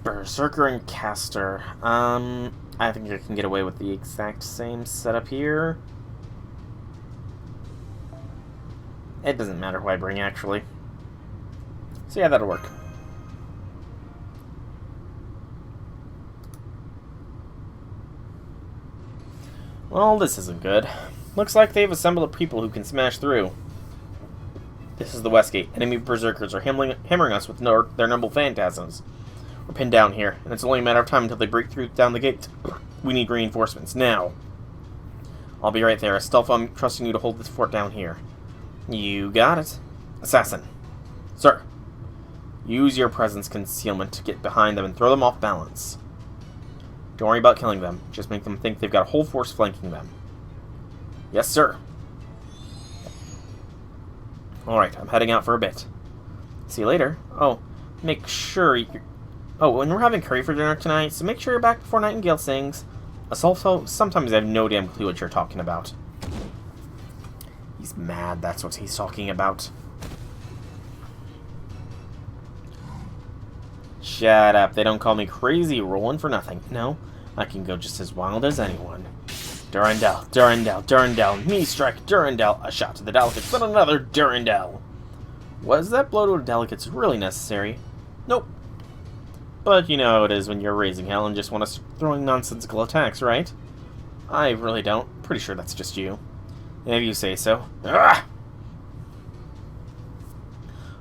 Berserker and Caster. I think I can get away with the exact same setup here. It doesn't matter who I bring, actually. So yeah, that'll work. Well, this isn't good. Looks like they've assembled people who can smash through. This is the Westgate. Enemy berserkers are hammering us with their nimble phantasms. We're pinned down here, and it's only a matter of time until they break through down the gate. We need reinforcements, now. I'll be right there. Astolfo, I'm trusting you to hold this fort down here. You got it. Assassin. Sir. Use your presence concealment to get behind them and throw them off balance. Don't worry about killing them. Just make them think they've got a whole force flanking them. Yes, sir. Alright, I'm heading out for a bit. See you later. Oh, make sure you're... Oh, and we're having curry for dinner tonight, so make sure you're back before Nightingale sings. Also, sometimes I have no damn clue what you're talking about. He's mad, that's what he's talking about. Shut up, they don't call me crazy rolling for nothing. No, I can go just as wild as anyone. Durandal, Durandal, Durandal, knee strike, Durandal, a shot to the delegates, then another Durandal. Was that blow to the delegates really necessary? Nope. But you know how it is when you're raising hell and just want to start throwing nonsensical attacks, right? I really don't. Pretty sure that's just you. If you say so. Ugh!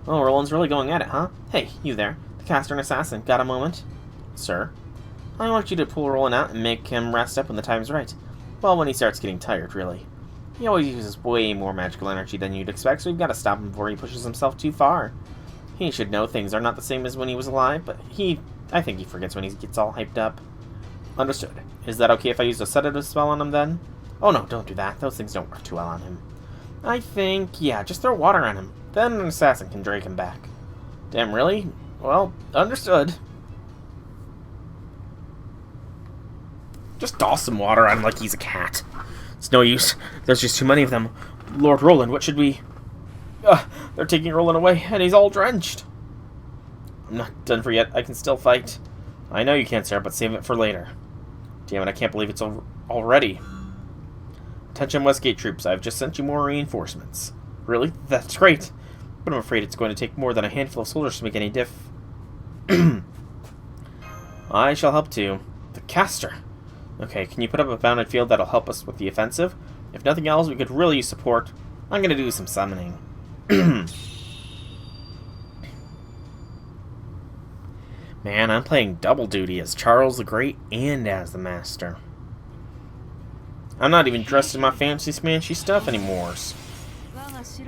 Oh, Roland's really going at it, huh? Hey, you there. The caster and assassin. Got a moment? Sir? I want you to pull Roland out and make him rest up when the time's right. Well, when he starts getting tired, really. He always uses way more magical energy than you'd expect, so you've got to stop him before he pushes himself too far. He should know things are not the same as when he was alive, but I think he forgets when he gets all hyped up. Understood. Is that okay if I use a sedative spell on him then? Oh no, don't do that. Those things don't work too well on him. I think, yeah, just throw water on him. Then an assassin can drag him back. Damn, really? Well, understood. Just douse some water on him like he's a cat. It's no use. There's just too many of them. Lord Roland, what should we... they're taking Roland away, and he's all drenched. I'm not done for yet. I can still fight. I know you can't, sir, but save it for later. Damn it, I can't believe it's over already. Attention Westgate troops, I've just sent you more reinforcements. Really? That's great. But I'm afraid it's going to take more than a handful of soldiers to make any diff. I shall help too. The caster. Okay, can you put up a bounded field that'll help us with the offensive? If nothing else, we could really use support. I'm gonna do some summoning. Man, I'm playing double duty as Charles the Great and as the Master. I'm not even dressed in my fancy smanchy stuff anymore.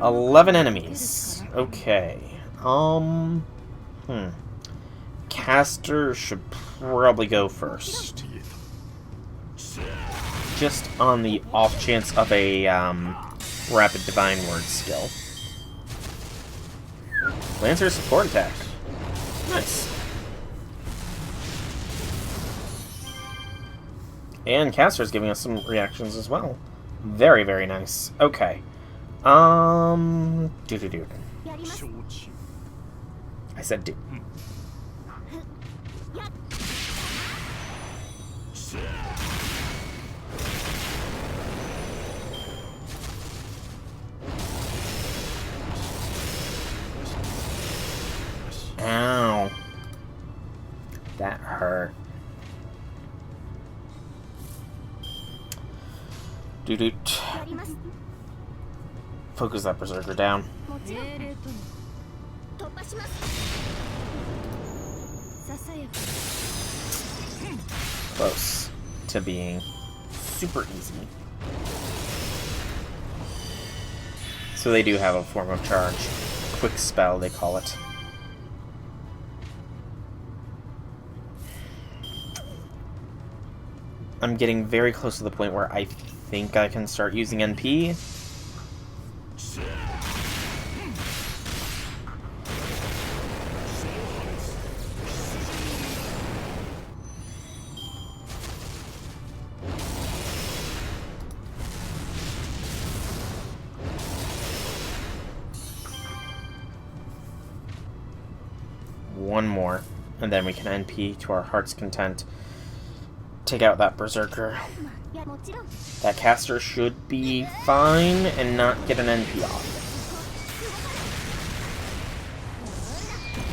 11 enemies. Okay. Caster should probably go first. Just on the off chance of a rapid divine word skill. Lancer support attack. Nice. And Caster's giving us some reactions as well. Very, very nice. Okay. Do. I said do. Ow. That hurt. Do. Focus that berserker down. Close to being super easy. So they do have a form of charge. Quick spell, they call it. I'm getting very close to the point where I think I can start using NP. One more, and then we can NP to our heart's content. Take out that berserker. That caster should be fine and not get an NP off.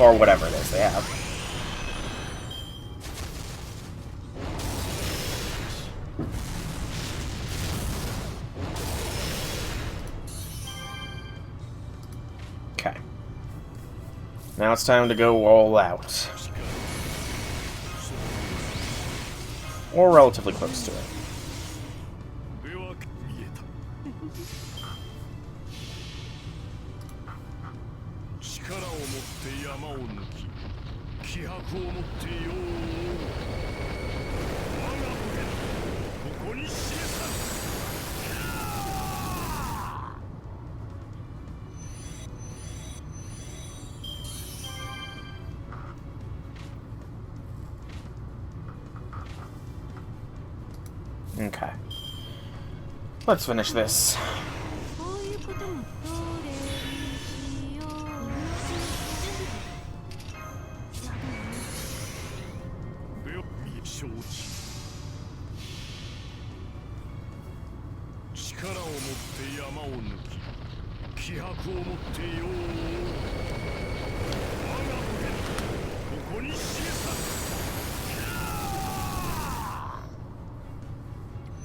Or whatever it is they have. Okay. Now it's time to go all out. Or relatively close to it. Okay. Let's finish this.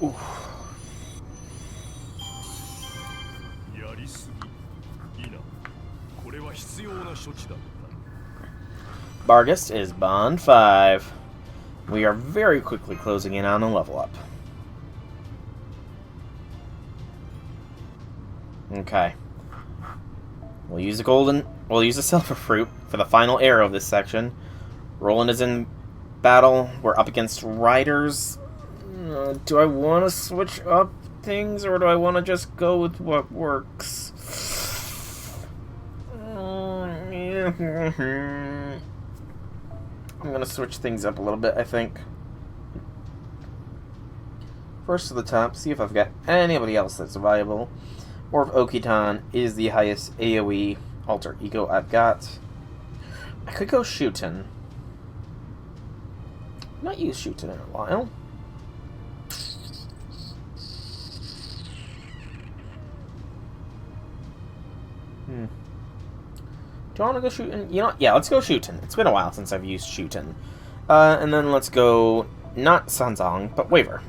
Ooh. Bargus is Bond 5. We are very quickly closing in on a level up. Okay. We'll use a silver fruit for the final arrow of this section. Roland is in battle. We're up against riders. Do I want to switch up things, or do I want to just go with what works? I'm going to switch things up a little bit, I think. First to the top, see if I've got anybody else that's viable, or if Okitan is the highest AoE alter ego I've got. I could go Shootin'. I've not used Shootin' in a while. Do I want to go shooting? You know, yeah, let's go shooting. It's been a while since I've used shooting. And then let's go, not Sanzong, but Waver.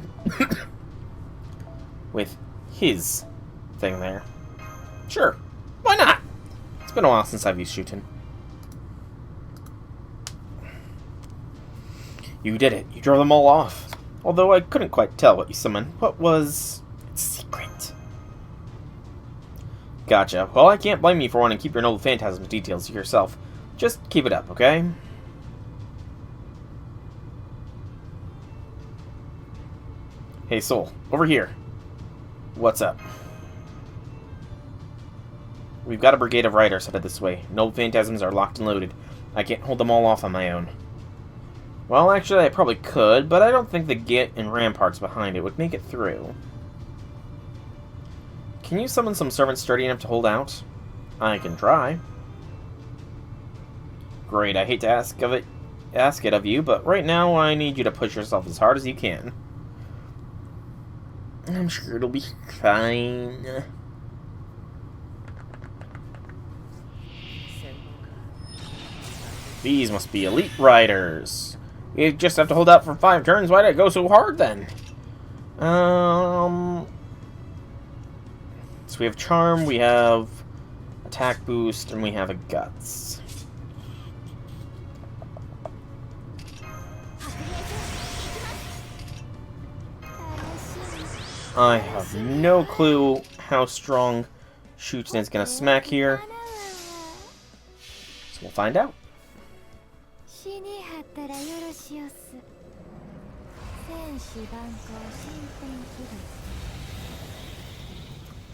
With his thing there. Sure, why not? It's been a while since I've used shooting. You did it. You drove them all off. Although I couldn't quite tell what you summoned. What was... It's secret. Gotcha. Well, I can't blame you for wanting to keep your Noble Phantasm's details to yourself. Just keep it up, okay? Hey, Soul. Over here. What's up? We've got a brigade of riders headed this way. Noble Phantasms are locked and loaded. I can't hold them all off on my own. Well, actually, I probably could, but I don't think the Git and ramparts behind it would make it through. Can you summon some servants sturdy enough to hold out? I can try. Great, I hate to ask it of you, but right now I need you to push yourself as hard as you can. I'm sure it'll be fine. These must be elite riders. You just have to hold out for 5 turns. Why did it go so hard then? So we have Charm, we have Attack Boost, and we have a Guts. I have no clue how strong Shootin is going to smack here. So we'll find out.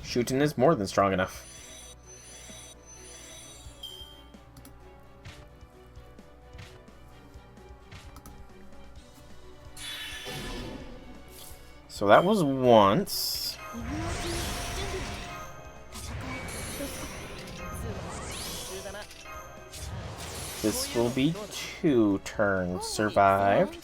Shootin is more than strong enough. So that was once. This will be 2 turns survived.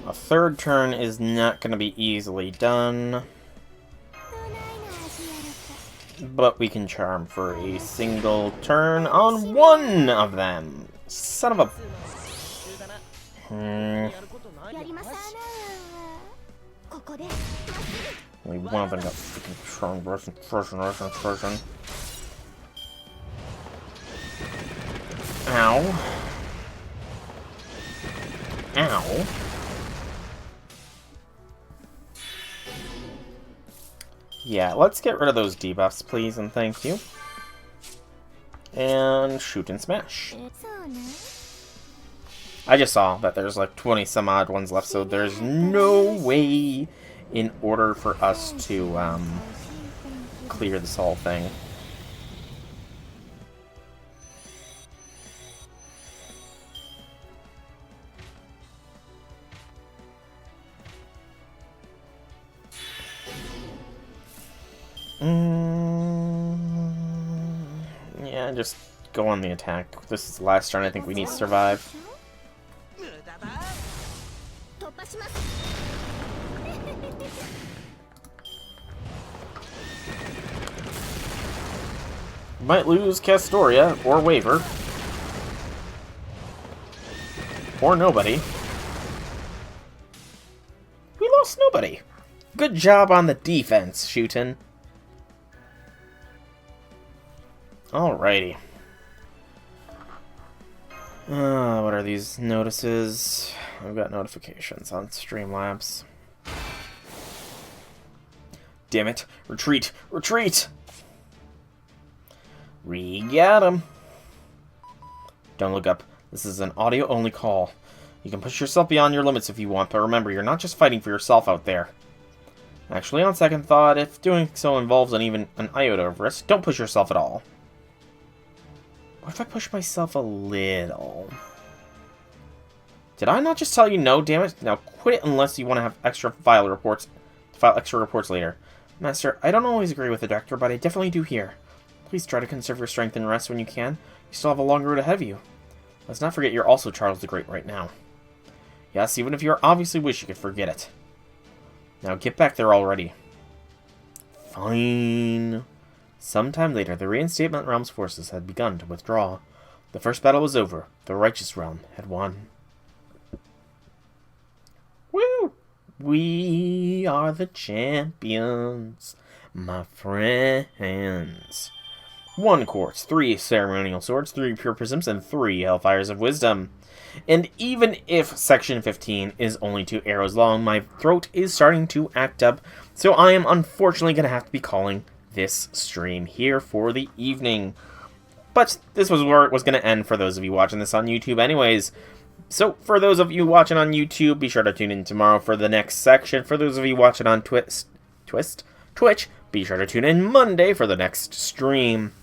A 3rd turn is not going to be easily done. But we can charm for a single turn on 1 of them. Son of a... Only one of them got freaking strong version. Ow. Ow. Yeah, let's get rid of those debuffs, please, and thank you. And shoot and smash. I just saw that there's like 20 some odd ones left, so there's no way in order for us to clear this whole thing. Yeah, just go on the attack. This is the last turn I think we need to survive. Might lose Castoria, or Waver. Or nobody. We lost nobody. Good job on the defense, Shootin. Alrighty. What are these notices? I've got notifications on Streamlabs. Damn it. Retreat! Retreat! Got him. Don't look up. This is an audio-only call. You can push yourself beyond your limits if you want, but remember, you're not just fighting for yourself out there. Actually, on second thought, if doing so involves even an iota of risk, don't push yourself at all. What if I push myself a little? Did I not just tell you no, damn it? Now quit it unless you want to have extra file extra reports later. Master, I don't always agree with the doctor, but I definitely do here. Please try to conserve your strength and rest when you can. You still have a long road ahead of you. Let's not forget you're also Charles the Great right now. Yes, even if you obviously wish you could forget it. Now get back there already. Fine. Sometime later, the Reinstatement Realm's forces had begun to withdraw. The first battle was over. The Righteous Realm had won. Woo! We are the champions, my friends. 1 quartz, 3 ceremonial swords, 3 pure prisms, and 3 hellfires of wisdom. And even if section 15 is only 2 arrows long, my throat is starting to act up, so I am unfortunately going to have to be calling this stream here for the evening. But this was where it was going to end for those of you watching this on YouTube anyways. So for those of you watching on YouTube, be sure to tune in tomorrow for the next section. For those of you watching on Twitch, be sure to tune in Monday for the next stream.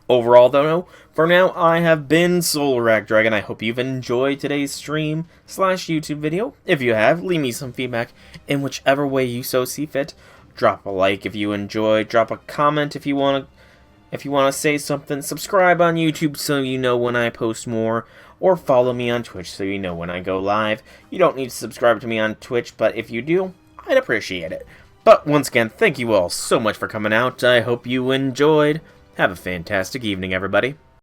Overall, though, for now, I have been SolarRagDragon. I hope you've enjoyed today's stream / YouTube video. If you have, leave me some feedback in whichever way you so see fit. Drop a like if you enjoyed. Drop a comment if you want to say something. Subscribe on YouTube so you know when I post more. Or follow me on Twitch so you know when I go live. You don't need to subscribe to me on Twitch, but if you do, I'd appreciate it. But once again, thank you all so much for coming out. I hope you enjoyed. Have a fantastic evening, everybody.